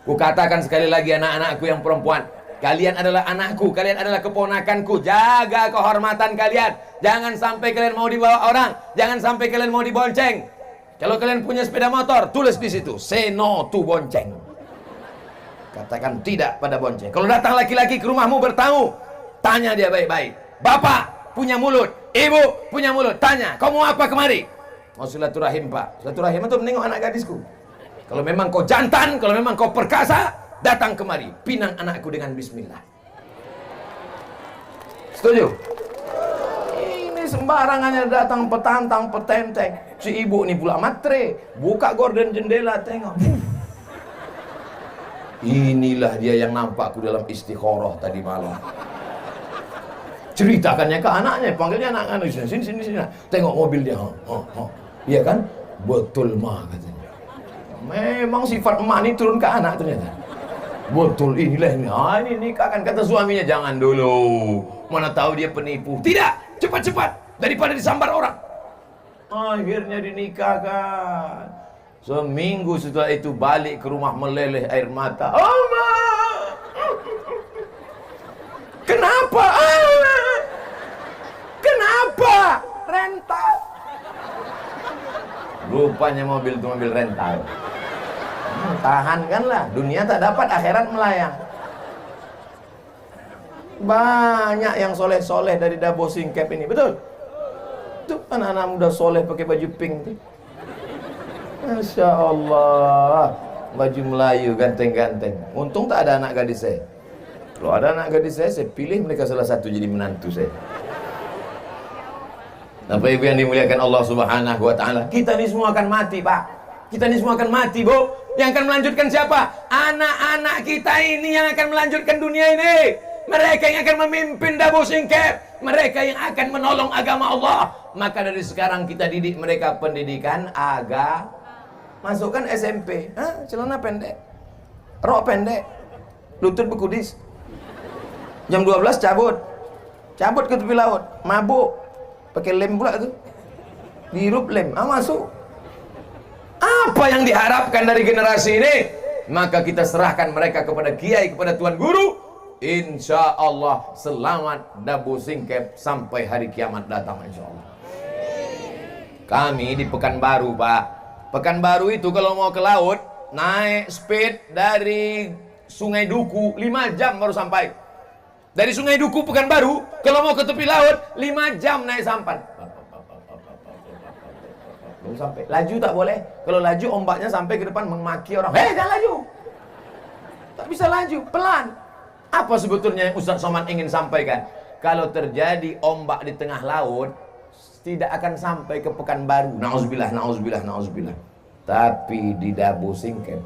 ku katakan sekali lagi, anak-anakku yang perempuan, Kalian adalah anakku, kalian adalah keponakanku. Jaga kehormatan kalian. Jangan sampai kalian mau dibawa orang, jangan sampai kalian mau dibonceng. Kalau kalian punya sepeda motor, tulis di situ, say no to bonceng. Katakan tidak pada bonceng. Kalau datang laki-laki ke rumahmu bertamu, tanya dia baik-baik. Bapak punya mulut, ibu punya mulut, tanya, kau mau apa kemari? Mau silaturahim, Pak. Silaturahim itu menengok anak gadisku. Kalau memang kau jantan, kalau memang kau perkasa, datang kemari, pinang anakku dengan bismillah. Setuju? Ini sembarangannya datang petantang, petenteng. Si ibu ini pula matre, buka gorden jendela, tengok. Inilah dia yang nampakku dalam istikharah tadi malam. Ceritakannya ke anaknya, panggilnya anak-anak, sini. Tengok mobil dia. Iya kan? Betul mah katanya. Memang sifat emak ini turun ke anak ternyata. Betul, inilah ini. Ini nikahkan, kata suaminya. Jangan dulu, mana tahu dia penipu. Tidak, cepat-cepat daripada disambar orang. Akhirnya dinikahkan. Seminggu setelah itu balik ke rumah meleleh air mata. Oma, kenapa? Kenapa? Rental. Rupanya mobil itu mobil rental. Tahankanlah, dunia tak dapat, akhirat melayang. Banyak yang soleh-soleh dari Dabo Singkep ini, betul? Tuh anak-anak muda soleh pakai baju pink tuh. Masya Allah, baju Melayu ganteng-ganteng. Untung tak ada anak gadis saya. Kalau ada anak gadis saya pilih mereka salah satu jadi menantu saya. Bapak Ibu yang dimuliakan Allah Subhanahu wa taala, kita ini semua akan mati, Pak. Kita ini semua akan mati, Bu. Yang akan melanjutkan siapa? Anak-anak kita ini yang akan melanjutkan dunia ini. Mereka yang akan memimpin Dabo Singkep. Mereka yang akan menolong agama Allah. Maka dari sekarang kita didik mereka pendidikan agama. Masukkan SMP, celana pendek, rok pendek, lutut berkudis. Jam 12 cabut ke tepi laut, mabuk, pakai lem pula tuh, dihirup lem, masuk. Apa yang diharapkan dari generasi ini? Maka kita serahkan mereka kepada kiai, kepada tuan guru. Insya Allah selamat Dabo Singkep sampai hari kiamat datang, insya Allah. Kami di Pekanbaru, Pak. Pekanbaru itu kalau mau ke laut, naik speed dari Sungai Duku 5 jam baru sampai. Dari Sungai Duku Pekanbaru, kalau mau ke tepi laut 5 jam naik sampan. Baru sampai. Laju tak boleh. Kalau laju ombaknya sampai ke depan memaki orang. Jangan laju. Tak bisa laju, pelan. Apa sebetulnya yang Ustaz Somad ingin sampaikan? Kalau terjadi ombak di tengah laut, tidak akan sampai ke Pekanbaru. Nauzubillah. Tapi di Dabo Singkep,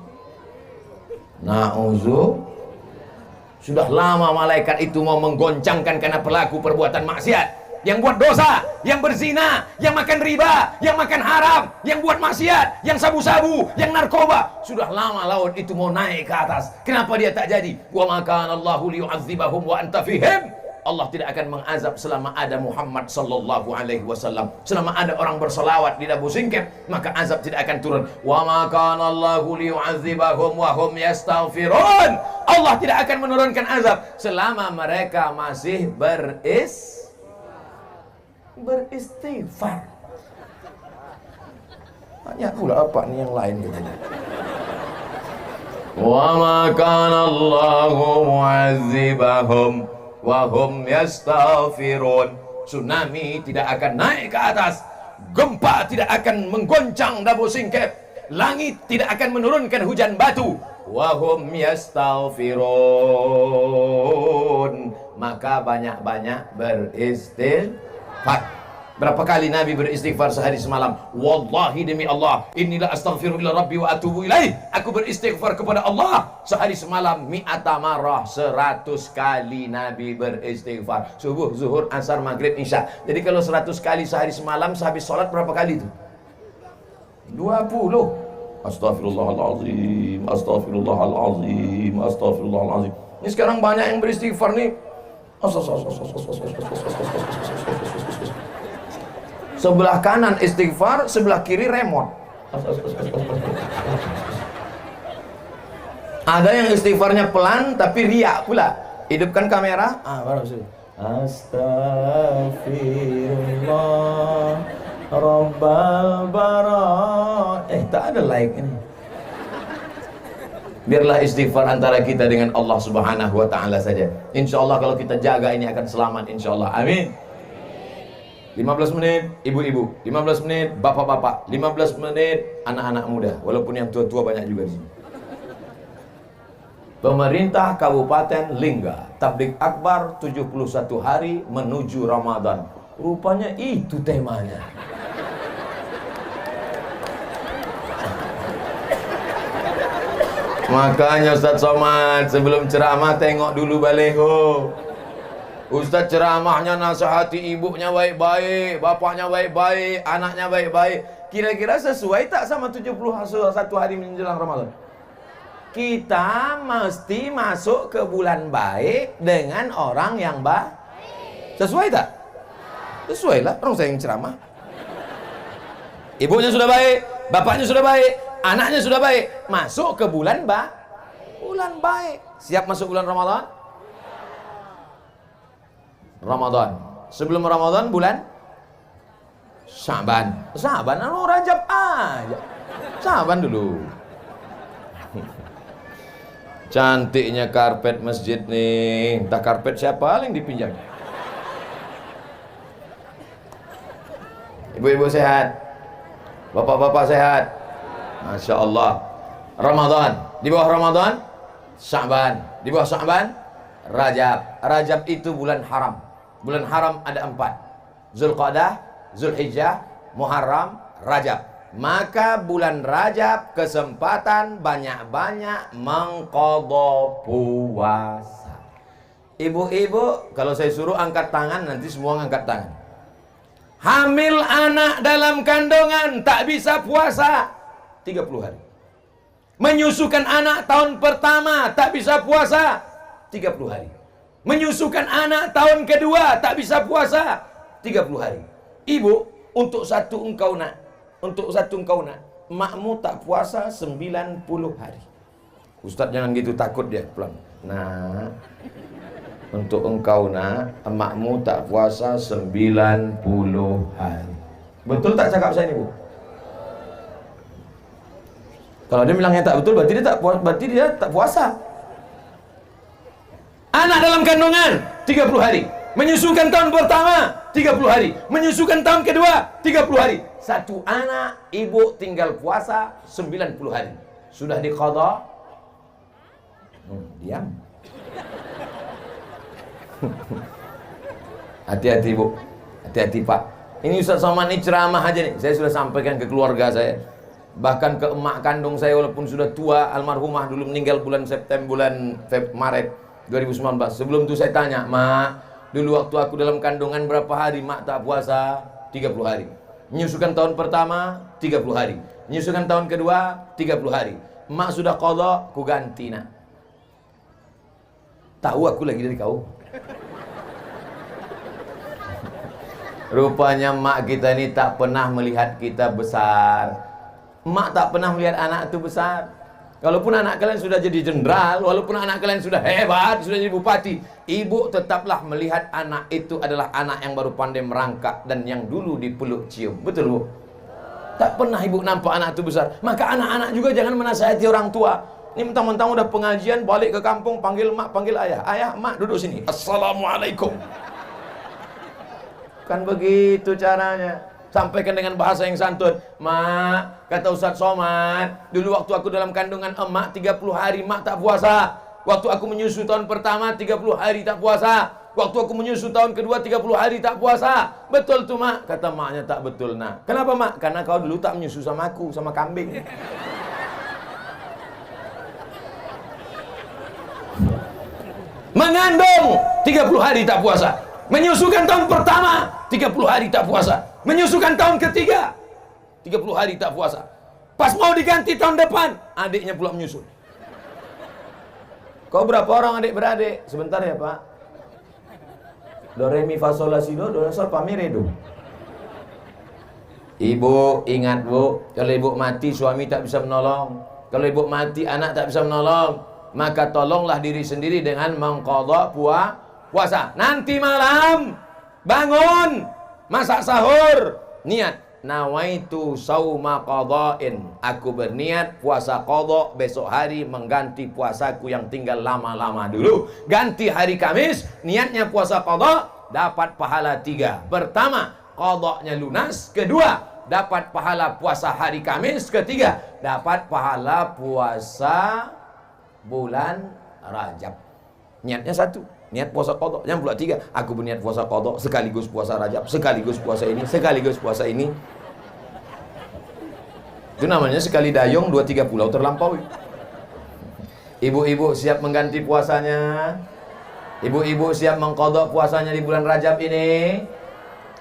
sudah lama malaikat itu mau menggoncangkan karena pelaku perbuatan maksiat. Yang buat dosa, yang berzina, yang makan riba, yang makan haram, yang buat maksiat, yang sabu-sabu, yang narkoba. Sudah lama laut itu mau naik ke atas. Kenapa dia tak jadi? Wa ma kana Allahu liyu'adzibahum wa anta fihim. Allah tidak akan mengazab selama ada Muhammad sallallahu alaihi wasallam. Selama ada orang berselawat di Dabo Singkep, maka azab tidak akan turun. Wa ma kana Allahu liyu'adzibahum wa hum yastaghfirun. Allah tidak akan menurunkan azab selama mereka masih beristighfar. Tanya pula apa nih yang lain katanya. Wa ma kana Allahu mu'adzibahum wa hum yastaghfirun. Tsunami tidak akan naik ke atas, gempa tidak akan menggoncang Dabo Singkep, langit tidak akan menurunkan hujan batu. Wa hum yastaghfirun. Maka banyak-banyak beristighfar. Berapa kali Nabi beristighfar sehari semalam? Wallahi demi Allah, inilah astaghfirullah rabbi wa atubu ilaih. Aku beristighfar kepada Allah sehari semalam mi'ata marrah, 100 kali Nabi beristighfar. Subuh, zuhur, asar, maghrib, isya. Jadi kalau 100 kali sehari semalam, sehabis sholat berapa kali itu? 20. Astaghfirullahaladzim, astaghfirullahaladzim, astaghfirullahaladzim. Ini sekarang banyak yang beristighfar nih. Sebelah kanan istighfar, sebelah kiri remote. Ada yang istighfarnya pelan tapi riak pula. Hidupkan kamera. Baru sih. Astaghfirullah Rabbal bara. Tak ada like ini. Biarlah istighfar antara kita dengan Allah Subhanahu wa ta'ala saja. Insya Allah kalau kita jaga ini akan selamat, insya Allah. Amin. 15 menit ibu-ibu, 15 menit bapak-bapak, 15 menit anak-anak muda. Walaupun yang tua-tua banyak juga di sini. Pemerintah Kabupaten Lingga tablik akbar 71 hari menuju Ramadan. Rupanya itu temanya. Makanya Ustaz Somad sebelum ceramah tengok dulu baleho. Ustaz ceramahnya nasihati ibunya baik-baik, bapaknya baik-baik, anaknya baik-baik. Kira-kira sesuai tak sama 71 hari menjelang Ramadan? Kita mesti masuk ke bulan baik dengan orang yang baik. Sesuai tak? Sesuai lah, orang saya yang ceramah. Ibunya sudah baik, bapaknya sudah baik, anaknya sudah baik. Masuk ke bulan baik. Bulan baik. Siap masuk bulan Ramadan? Ramadan. Sebelum Ramadan bulan Syaban. Syaban, Rajab aja. Syaban dulu. Cantiknya karpet masjid nih. Entah karpet siapa yang dipinjam. Ibu-ibu sehat, bapak-bapak sehat, Masya Allah. Ramadan, di bawah Ramadan Syaban, di bawah Syaban Rajab. Rajab itu bulan haram. Bulan haram ada 4: Zulqa'dah, Zulhijjah, Muharram, Rajab. Maka bulan Rajab kesempatan banyak-banyak mengqadha puasa. Ibu-ibu, kalau saya suruh angkat tangan, nanti semua angkat tangan. Hamil anak dalam kandungan tak bisa puasa 30 hari. Menyusukan anak tahun pertama tak bisa puasa 30 hari. Menyusukan anak tahun kedua tak bisa puasa 30 hari. Ibu, untuk satu engkau nak, makmu tak puasa 90 hari. Ustaz jangan gitu, takut dia. Pelan. Nah, untuk engkau nak, makmu tak puasa 90 hari. Betul tak cakap saya ini, Bu? Kalau dia bilangnya tak betul, berarti dia tak puasa. Anak dalam kandungan 30 hari. Menyusukan tahun pertama 30 hari. Menyusukan tahun kedua 30 hari. Satu anak, ibu tinggal puasa 90 hari. Sudah diqadha? Diam. Hati-hati, Bu. Hati-hati, Pak. Ini Ustaz Somad ini ceramah aja nih. Saya sudah sampaikan ke keluarga saya. Bahkan ke emak kandung saya walaupun sudah tua, almarhumah dulu meninggal bulan Maret 2019. Sebelum itu saya tanya, "Mak, dulu waktu aku dalam kandungan berapa hari mak tak puasa?" 30 hari. Menyusukan tahun pertama 30 hari. Menyusukan tahun kedua 30 hari. Mak sudah qadha, ku ganti nak. Tahu aku lagi dari kau. Rupanya mak kita ini tak pernah melihat kita besar. Mak tak pernah melihat anak itu besar. Walaupun anak kalian sudah jadi jenderal, walaupun anak kalian sudah hebat, sudah jadi bupati, ibu tetaplah melihat anak itu adalah anak yang baru pandai merangkak dan yang dulu dipeluk cium. Betul, Bu? Tak pernah ibu nampak anak itu besar. Maka anak-anak juga jangan menasihati orang tua. Ini mentang-mentang udah pengajian, balik ke kampung, panggil mak, panggil ayah. Ayah, mak, duduk sini. Assalamualaikum. Kan begitu caranya. Sampaikan dengan bahasa yang santun. Mak, kata Ustaz Somad, dulu waktu aku dalam kandungan emak 30 hari mak tak puasa. Waktu aku menyusu tahun pertama 30 hari tak puasa. Waktu aku menyusu tahun kedua 30 hari tak puasa. Betul tuh, Mak. Kata maknya tak betul, nak. Kenapa, Mak? Karena kau dulu tak menyusu sama aku, sama kambing. Mengandung 30 hari tak puasa. Menyusukan tahun pertama 30 hari tak puasa. Menyusukan tahun ketiga 30 hari tak puasa. Pas mau diganti tahun depan, adiknya pula menyusul. Kau berapa orang adik-beradik? Sebentar ya, Pak. Do re mi fa sol la si do sol fa mi re do. Ibu ingat, Bu, kalau ibu mati suami tak bisa menolong. Kalau ibu mati anak tak bisa menolong. maka tolonglah diri sendiri dengan mengqadha puasa. Nanti malam bangun, masak sahur, niat nawaitu sauma qadha'in, aku berniat puasa qadha besok hari mengganti puasaku yang tinggal lama-lama dulu. Ganti hari Kamis, niatnya puasa qadha, dapat pahala 3. Pertama, qadha'nya lunas. Kedua, dapat pahala puasa hari Kamis. Ketiga, dapat pahala puasa bulan Rajab. Niatnya 1, niat puasa qadha. Yang pula 3, aku berniat puasa qadha sekaligus puasa Rajab, sekaligus puasa ini, sekaligus puasa ini. Itu namanya sekali dayung 2-3 pulau terlampaui. Ibu-ibu siap mengganti puasanya? Ibu-ibu siap mengqadha puasanya di bulan Rajab ini?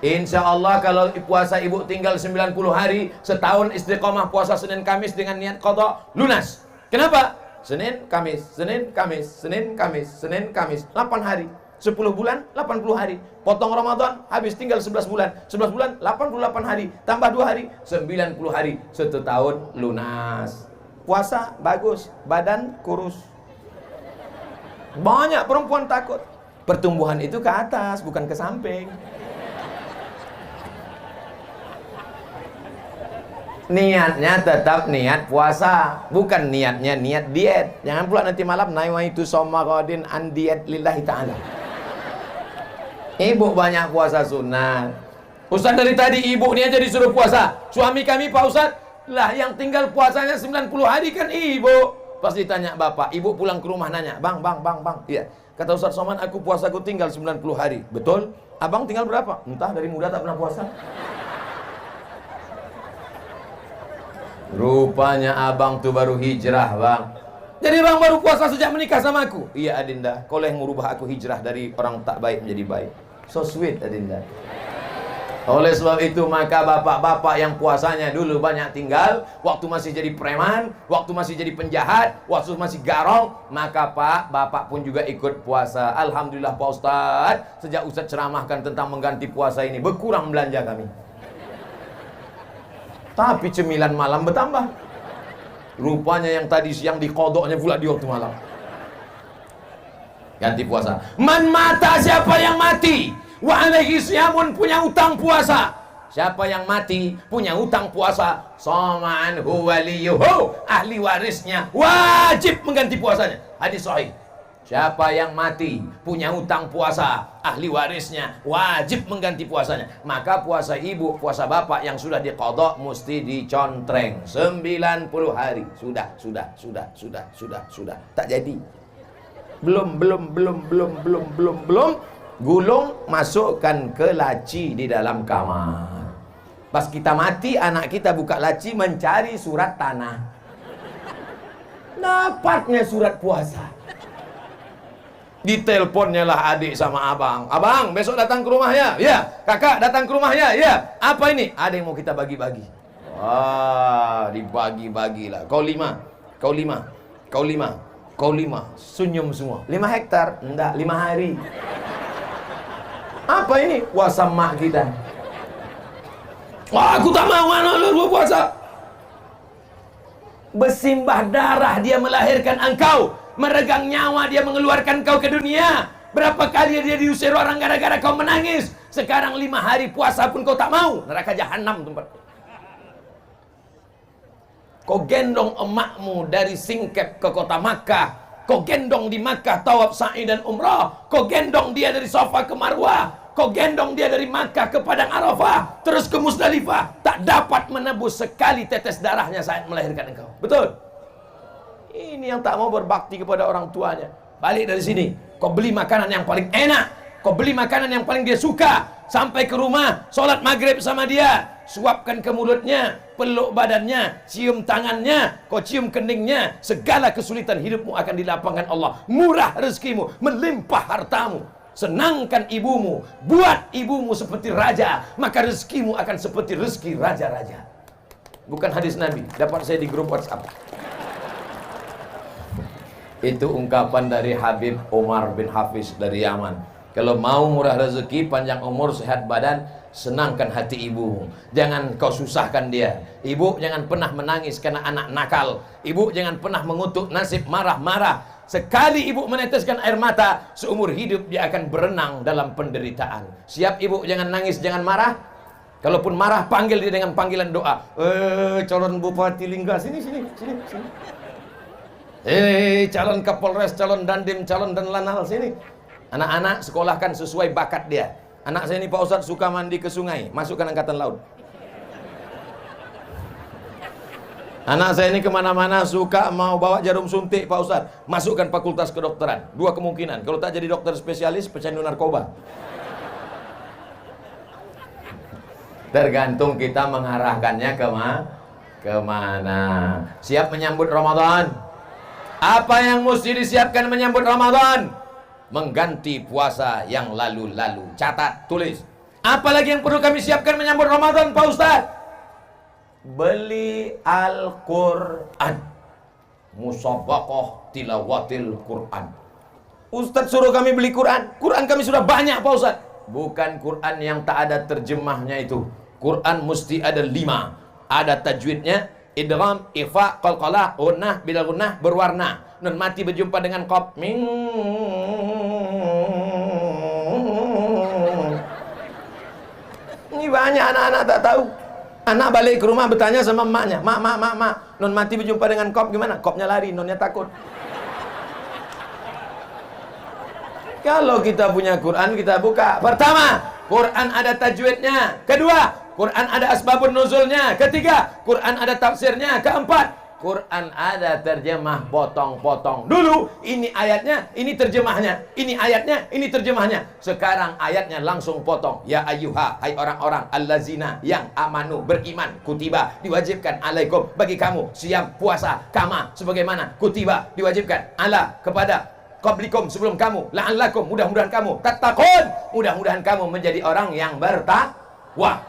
Insya Allah kalau puasa ibu tinggal 90 hari, setahun istiqomah puasa Senin Kamis dengan niat qadha, lunas. Kenapa? Senin Kamis, Senin Kamis, Senin Kamis, Senin Kamis, 8 hari. 10 bulan, 80 hari. Potong Ramadan, habis tinggal 11 bulan. 11 bulan, 88 hari. Tambah 2 hari, 90 hari. 1 tahun lunas. Puasa bagus, badan kurus. Banyak perempuan takut. Pertumbuhan itu ke atas, bukan ke samping. Niatnya tetap niat puasa, bukan niatnya niat diet. Jangan pula nanti malam nawaitu shauma ghadin an diet lillahi ta'ala. Ibu banyak puasa sunat. Ustaz dari tadi ibu ni aja disuruh puasa. Suami kami Pak Ustaz, lah yang tinggal puasanya 90 hari kan ibu. Pas ditanya bapak, ibu pulang ke rumah nanya, bang. Iya. Kata Ustaz Somad, aku puasaku tinggal 90 hari. Betul? Abang tinggal berapa? Entah, dari muda tak pernah puasa. Rupanya abang tuh baru hijrah, bang. Jadi bang baru puasa sejak menikah sama aku. Iya Adinda, kau yang merubah aku hijrah dari orang tak baik menjadi baik. So sweet Adinda. Oleh sebab itu maka bapak-bapak yang puasanya dulu banyak tinggal, waktu masih jadi preman, waktu masih jadi penjahat, waktu masih garong, maka pak, bapak pun juga ikut puasa. Alhamdulillah Pak Ustadz, sejak Ustadz ceramahkan tentang mengganti puasa ini, berkurang belanja kami. Tapi cemilan malam bertambah. Rupanya yang tadi siang dikodoknya pula di waktu malam. Ganti puasa. Man mata, siapa yang mati, wa alaihi siyamun, punya utang puasa. Siapa yang mati punya utang puasa, shaman waliyuhu, ahli warisnya wajib mengganti puasanya. Hadis sahih. Siapa yang mati punya utang puasa, ahli warisnya wajib mengganti puasanya. Maka puasa ibu, puasa bapak yang sudah diqadha mesti dicontreng 90 hari. Sudah. Tak jadi. Belum. Gulung masukkan ke laci di dalam kamar. Pas kita mati, anak kita buka laci mencari surat tanah. Dapatnya surat puasa. Diteleponnya lah adik sama abang. Abang, besok datang ke rumah ya? Ya. Kakak datang ke rumah ya? Ya. Apa ini? Ada yang mau kita bagi-bagi. Wah, dibagi-bagilah. Kau 5, kau 5, kau 5, kau 5. Senyum semua. 5 hektar? Enggak, 5 hari. Apa ini? Puasa mak kita. Wah, aku tak mau anak lu puasa. Bersimbah darah dia melahirkan engkau. Meregang nyawa dia mengeluarkan kau ke dunia. Berapa kali dia diusir orang gara-gara kau menangis. Sekarang 5 hari puasa pun kau tak mau. Neraka jahanam tempat. Kau gendong emakmu dari Singkep ke kota Makkah. Kau gendong di Makkah tawaf sa'i dan umrah. Kau gendong dia dari Safa ke Marwah. Kau gendong dia dari Makkah ke Padang Arafah, terus ke Musdalifah. Tak dapat menebus sekali tetes darahnya saat melahirkan engkau. Betul? Ini yang tak mau berbakti kepada orang tuanya. Balik dari sini, kau beli makanan yang paling enak, kau beli makanan yang paling dia suka. Sampai ke rumah, sholat maghrib sama dia, suapkan ke mulutnya, peluk badannya, cium tangannya, kau cium keningnya. Segala kesulitan hidupmu akan dilapangkan Allah. Murah rezekimu, melimpah hartamu. Senangkan ibumu, buat ibumu seperti raja, maka rezekimu akan seperti rezeki raja-raja. Bukan hadis Nabi, dapat saya di grup WhatsApp. Itu ungkapan dari Habib Umar bin Hafiz dari Yaman. Kalau mau murah rezeki, panjang umur, sehat badan, senangkan hati ibu. Jangan kau susahkan dia. Ibu jangan pernah menangis karena anak nakal. Ibu jangan pernah mengutuk nasib marah-marah. Sekali ibu meneteskan air mata, seumur hidup dia akan berenang dalam penderitaan. Siap ibu, jangan nangis, jangan marah. Kalaupun marah, panggil dia dengan panggilan doa. Calon Bupati Lingga, sini. Calon Kapolres, calon Dandim, calon dan Lanal, sini. Anak-anak sekolahkan sesuai bakat dia. Anak saya ini Pak Ustadz suka mandi ke sungai, masukkan Angkatan Laut. Anak saya ini kemana-mana suka mau bawa jarum suntik Pak Ustadz, masukkan Fakultas Kedokteran. Dua kemungkinan, kalau tak jadi dokter spesialis, pecandu narkoba. Tergantung kita mengarahkannya kemana. Siap menyambut Ramadan? Apa yang mesti disiapkan menyambut Ramadan? Mengganti puasa yang lalu-lalu. Catat, tulis. Apalagi yang perlu kami siapkan menyambut Ramadan, Pak Ustadz? Beli Al-Quran. Musabaqah tilawatil Quran. Ustadz suruh kami beli Quran. Quran kami sudah banyak, Pak Ustadz. Bukan Quran yang tak ada terjemahnya itu. Quran mesti ada 5. Ada tajwidnya, idgham, ikhfa, qalqalah, gunnah, bila gunnah, berwarna. Nun mati berjumpa dengan qaf. Ini banyak anak-anak tak tahu. Anak balik ke rumah bertanya sama emaknya, mak, nun mati berjumpa dengan qaf gimana? Qafnya lari, nunnya takut. Kalau kita punya Quran, kita buka. Pertama, Quran ada tajwidnya. Kedua, Quran ada asbabun nuzulnya. Ketiga, Quran ada tafsirnya. Keempat, Quran ada terjemah potong-potong. Dulu, ini ayatnya, ini terjemahnya. Ini ayatnya, ini terjemahnya. Sekarang ayatnya langsung potong. Ya ayyuha, hai orang-orang allazina yang amanu, beriman, kutiba, diwajibkan alaikum, bagi kamu, siam, puasa, kama, sebagaimana, kutiba, diwajibkan, ala, kepada qablikum, sebelum kamu, la'allakum, mudah-mudahan kamu tattaqun, mudah-mudahan kamu menjadi orang yang bertakwa.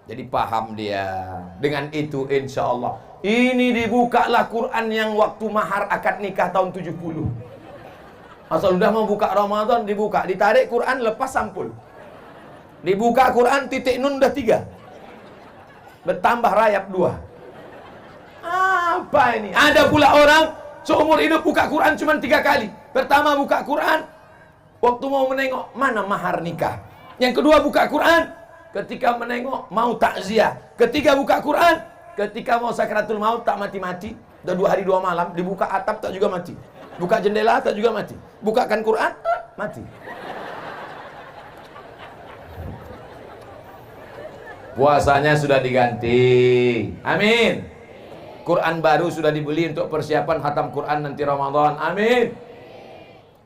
Jadi paham dia. Dengan itu insya Allah ini dibukalah Quran yang waktu mahar akad nikah tahun 70. Asal udah mau buka Ramadan, dibuka, ditarik Quran, lepas sampul. Dibuka Quran, titik nun udah 3, bertambah rayap 2. Apa ini? Ada pula orang seumur hidup buka Quran cuma 3 kali. Pertama buka Quran waktu mau menengok mana mahar nikah. Yang kedua buka Quran ketika menengok mau takziah. Ketiga buka Quran ketika mau sakratul maut tak mati-mati. Udah 2 hari 2 malam, dibuka atap tak juga mati. Buka jendela tak juga mati. Bukakan Quran, mati. Puasanya sudah diganti. Amin. Quran baru sudah dibeli untuk persiapan khatam Quran nanti Ramadan. Amin.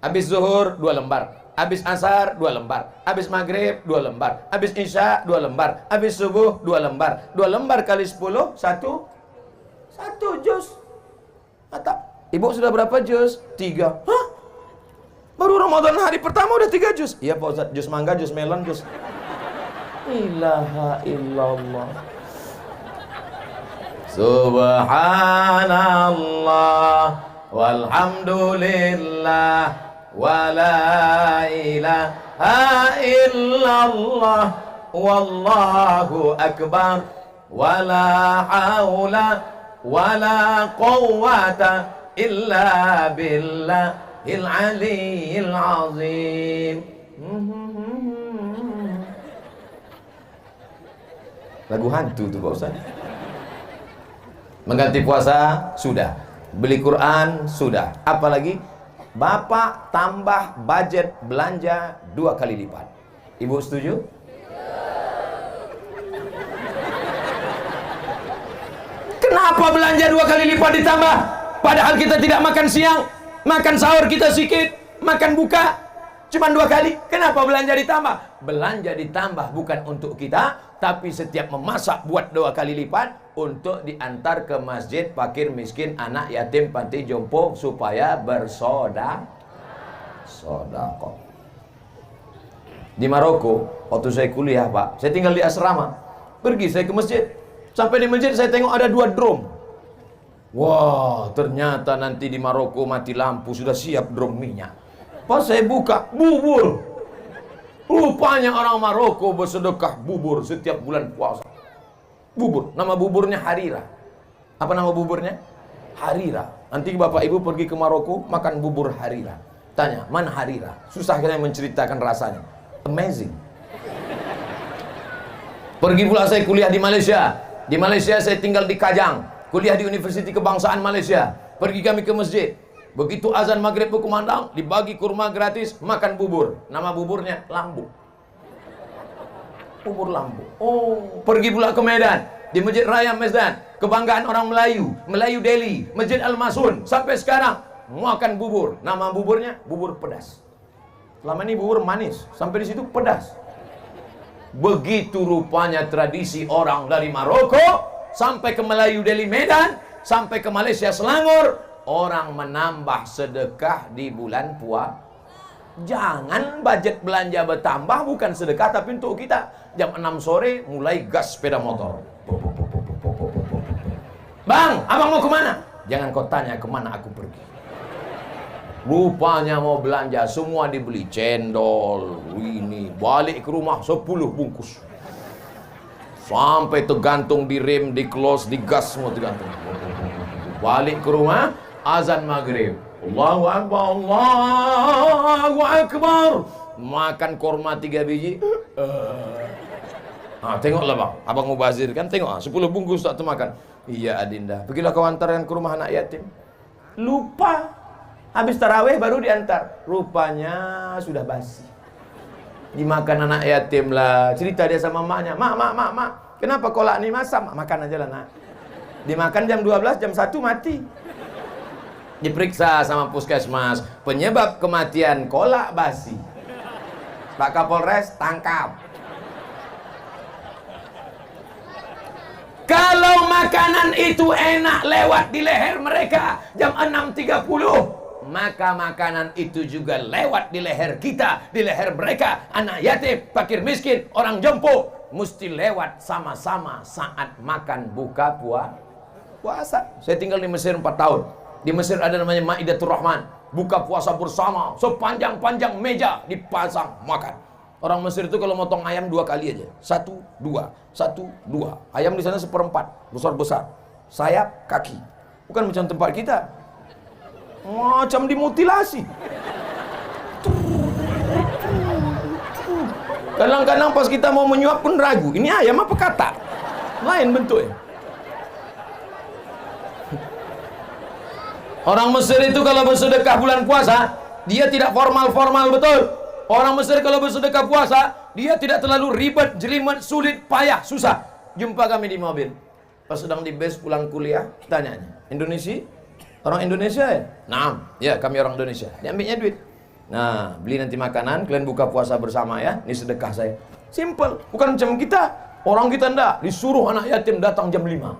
Habis zuhur 2 lembar, habis asar 2 lembar, habis maghrib 2 lembar, habis isya 2 lembar, habis subuh 2 lembar. 2 lembar kali 10, 1 juz. Ibu sudah berapa juz? 3. Hah? Baru Ramadan hari pertama udah 3 juz. Iya Pak Ustadz, juz mangga, juz melon, juz. Ilaha illallah. Subhanallah walhamdulillah wala ilaha illallah wallahu akbar wala haula wala quwwata illa billahil aliyyil azim. Lagu hantu tuh Pak Ustaz. Mengganti puasa sudah, beli Quran sudah, apalagi Bapak tambah budget belanja 2 kali lipat. Ibu setuju? Kenapa belanja 2 kali lipat ditambah? Padahal kita tidak makan siang, makan sahur kita sedikit, makan buka cuma 2 kali. Kenapa belanja ditambah? Belanja ditambah bukan untuk kita, tapi setiap memasak buat 2 kali lipat untuk diantar ke masjid fakir miskin, anak yatim, panti jompo supaya bersedekah. Di Maroko waktu saya kuliah Pak, saya tinggal di asrama. Pergi saya ke masjid. Sampai di masjid saya tengok ada 2 drum. Wah, ternyata nanti di Maroko mati lampu sudah siap drum minyak. Pas saya buka, bubur. Rupanya orang Maroko bersedekah bubur setiap bulan puasa. Bubur, nama buburnya Harira. Apa nama buburnya? Harira. Nanti Bapak Ibu pergi ke Maroko makan bubur harira. Tanya, mana harira? Susah kita menceritakan rasanya. Amazing. Pergi pula saya kuliah di Malaysia. Di Malaysia saya tinggal di Kajang. Kuliah di Universiti Kebangsaan Malaysia. Pergi kami ke masjid. Begitu azan maghrib berkumandang, dibagi kurma gratis, makan bubur. Nama buburnya lambu. Bubur lambu. Oh, pergi pula ke Medan. Di Masjid Raya Medan, kebanggaan orang Melayu, Melayu Delhi, Masjid Al-Masun. Sampai sekarang makan bubur. Nama buburnya bubur pedas. Selama ini bubur manis, sampai di situ pedas. Begitu rupanya tradisi orang dari Maroko sampai ke Melayu Delhi Medan, sampai ke Malaysia Selangor, orang menambah sedekah di bulan puasa. Jangan budget belanja bertambah, bukan sedekah tapi untuk kita. Jam 6 sore mulai gas sepeda motor. Bang, abang mau kemana? Jangan kau tanya kemana aku pergi. Rupanya mau belanja, semua dibeli. Cendol, ini, balik ke rumah 10 bungkus. Sampai tergantung di rem, di close, di gas, semua tergantung. Balik ke rumah, azan maghrib. Allahu Akbar, Allahu Akbar. Makan korma 3 biji. Tengoklah bang, abang mubazir kan, tengok 10 bungkus tak termakan. Iya Adinda, pergilah kau antarkan ke rumah anak yatim. Lupa, habis tarawih baru diantar. Rupanya sudah basi. Dimakan anak yatim lah. Cerita dia sama maknya, mak, kenapa kolak ni masak? Makan aja lah nak. Dimakan jam 12, jam 1 mati. Diperiksa sama puskesmas, penyebab kematian kolak basi. Pak Kapolres tangkap. Kalau makanan itu enak lewat di leher mereka jam 6.30, maka makanan itu juga lewat di leher kita, di leher mereka. Anak yatim, fakir miskin, orang jompo, mesti lewat sama-sama saat makan buka puasa. Saya tinggal di Mesir 4 tahun. Di Mesir ada namanya Maidatur Rahman, buka puasa bersama, sepanjang-panjang meja dipasang makan. Orang Mesir itu kalau motong ayam 2 kali aja, 1, 2, 1, 2. Ayam di sana 1/4, besar-besar. Sayap, kaki. Bukan macam tempat kita, macam dimutilasi. Kadang-kadang pas kita mau menyuap pun ragu, ini ayam apa kata? Lain bentuknya. Orang Mesir itu kalau bersedekah bulan puasa, dia tidak formal-formal betul. Orang Mesir kalau bersedekah puasa, dia tidak terlalu ribet, jelimet, sulit, payah, susah. Jumpa kami di mobil. Pas sedang di base pulang kuliah, tanya, Indonesia? Orang Indonesia ya? Nah, ya kami orang Indonesia. Dia ambilnya duit. Nah, beli nanti makanan, kalian buka puasa bersama ya. Ini sedekah saya. Simple, bukan macam kita. Orang kita enggak, disuruh anak yatim datang jam 5.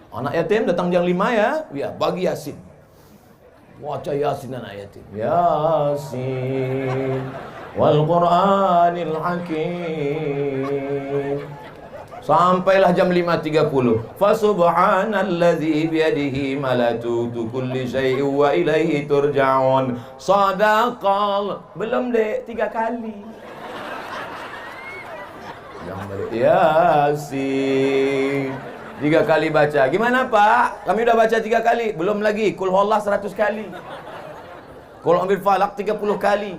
Anak yatim datang jam 5 ya, bagi Yasin. Baca Yasin anak yatim. Yasin wal Qur'anil Hakim. Sampailah jam 5.30. Fa subhanalladzi biyadihi malatutu kulli syai'in wa ilaihi turja'un. Sadaqal. Belum dek, 3 kali. Yang Yasin 3 kali baca. Gimana Pak? Kami udah baca 3 kali. Belum lagi. Qul huwallah 100 kali. Qul ambil falak 30 kali.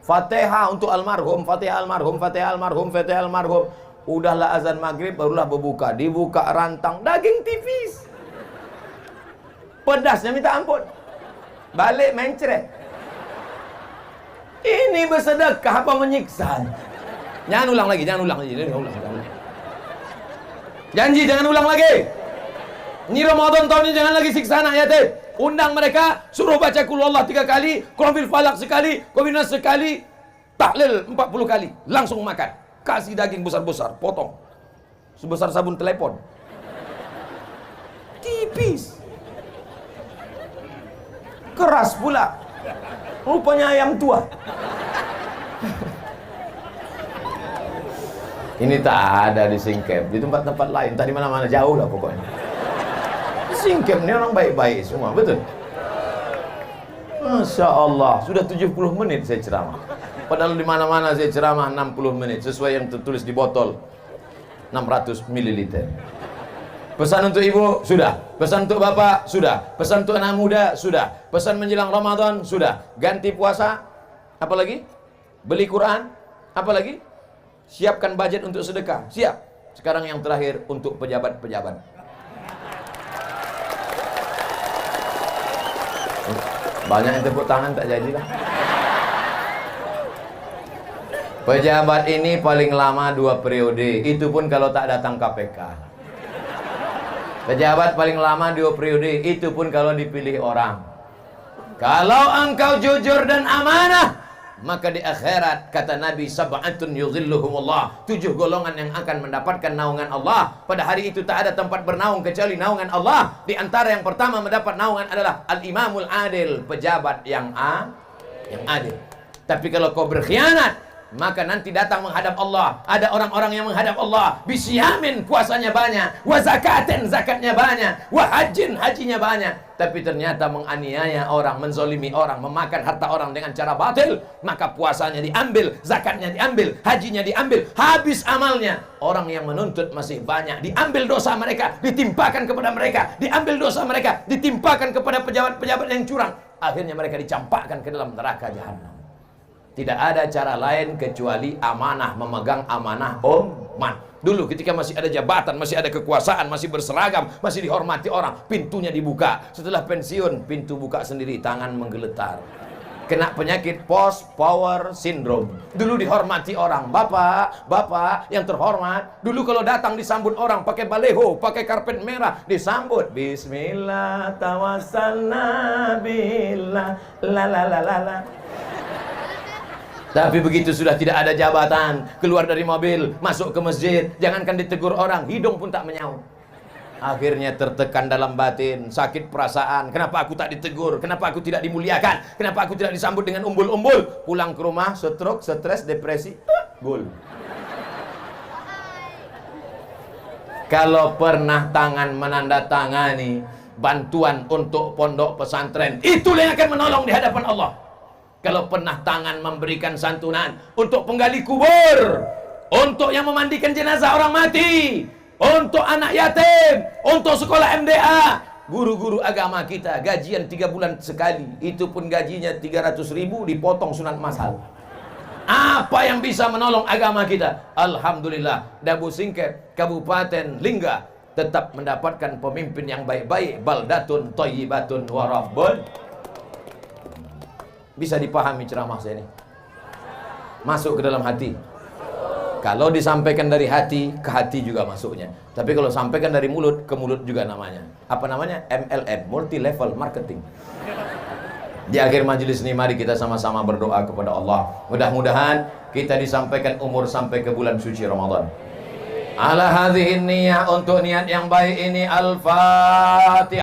Fatihah untuk almarhum, Fatihah almarhum, Fatihah almarhum, Fatihah almarhum. Udahlah azan maghrib, barulah berbuka. Dibuka rantang daging tipis. Pedasnya minta ampun. Balik main cereh. Ini bersedekah apa menyiksa? Jangan ulang lagi, jangan ulang lagi. Janji jangan ulang lagi. Ini Ramadan tahun ini jangan lagi siksa anak yatim. Undang mereka, suruh baca Qul huwallah 3 kali, Qul huwal falaq sekali, Qul huwal nas sekali, tahlil 40 kali, langsung makan. Kasih daging besar-besar, potong. Sebesar sabun telepon. Tipis. Keras pula. Rupanya ayam tua. Ini tak ada di Singkep, di tempat-tempat lain, tak di mana-mana, jauh lah pokoknya. Singkep ini orang baik-baik semua, betul? Masya Allah, sudah 70 menit saya ceramah. Padahal di mana-mana saya ceramah 60 menit, sesuai yang tertulis di botol 600 ml. Pesan untuk ibu, sudah. Pesan untuk bapak, sudah. Pesan untuk anak muda, sudah. Pesan menjelang Ramadan, sudah. Ganti puasa, apa lagi? Beli Quran, apa lagi? Siapkan budget untuk sedekah, siap. Sekarang yang terakhir untuk pejabat-pejabat. Banyak yang tepuk tangan, tak jadilah. Pejabat ini paling lama 2 periode, itu pun kalau tak datang KPK. Pejabat paling lama 2 periode, itu pun kalau dipilih orang. Kalau engkau jujur dan amanah, maka di akhirat kata Nabi, sab'atun yuzilluhumullah, 7 golongan yang akan mendapatkan naungan Allah. Pada hari itu tak ada tempat bernaung kecuali naungan Allah. Di antara yang pertama mendapat naungan adalah al-imamul adil, pejabat yang adil. Tapi kalau kau berkhianat, maka nanti datang menghadap Allah. Ada orang-orang yang menghadap Allah, bisyamin, puasanya banyak, wa zakatin, zakatnya banyak, wa hajin, hajinya banyak, tapi ternyata menganiaya orang, menzolimi orang, memakan harta orang dengan cara batil. Maka puasanya diambil, zakatnya diambil, hajinya diambil, habis amalnya. Orang yang menuntut masih banyak, diambil dosa mereka, ditimpakan kepada mereka, diambil dosa mereka, ditimpakan kepada pejabat-pejabat yang curang. Akhirnya mereka dicampakkan ke dalam neraka jahanam. Tidak ada cara lain kecuali amanah, memegang amanah umat. Dulu ketika masih ada jabatan, masih ada kekuasaan, masih berseragam, masih dihormati orang, pintunya dibuka. Setelah pensiun, pintu buka sendiri, tangan menggeletar. Kena penyakit post power syndrome. Dulu dihormati orang, bapak yang terhormat. Dulu kalau datang disambut orang pakai baleho, pakai karpet merah, disambut Bismillah tawassalna billah la la la la la. Tapi begitu sudah tidak ada jabatan, keluar dari mobil, masuk ke masjid, jangankan ditegur orang, hidung pun tak menyaut. Akhirnya tertekan dalam batin, sakit perasaan. Kenapa aku tak ditegur? Kenapa aku tidak dimuliakan? Kenapa aku tidak disambut dengan umbul-umbul? Pulang ke rumah, stroke, stres, depresi, gol. Kalau pernah tangan menandatangani bantuan untuk pondok pesantren, itulah yang akan menolong di hadapan Allah. Kalau pernah tangan memberikan santunan untuk penggali kubur, untuk yang memandikan jenazah orang mati, untuk anak yatim, untuk sekolah MDA, guru-guru agama kita gajian 3 bulan sekali, itu pun gajinya 300.000 dipotong sunat masal. Apa yang bisa menolong agama kita? Alhamdulillah, Dabu Singket, Kabupaten Lingga tetap mendapatkan pemimpin yang baik-baik. Baldatun thayyibatun wa rabbun. Bisa dipahami ceramah saya ini? Masuk ke dalam hati. Kalau disampaikan dari hati, ke hati juga masuknya. Tapi kalau sampaikan dari mulut, ke mulut juga namanya. Apa namanya? MLM, multi level marketing. Di akhir majelis ini mari kita sama-sama berdoa kepada Allah. Mudah-mudahan kita disampaikan umur sampai ke bulan suci Ramadan. Ala hadhihi niyah, untuk niat yang baik ini, Al-Fatihah.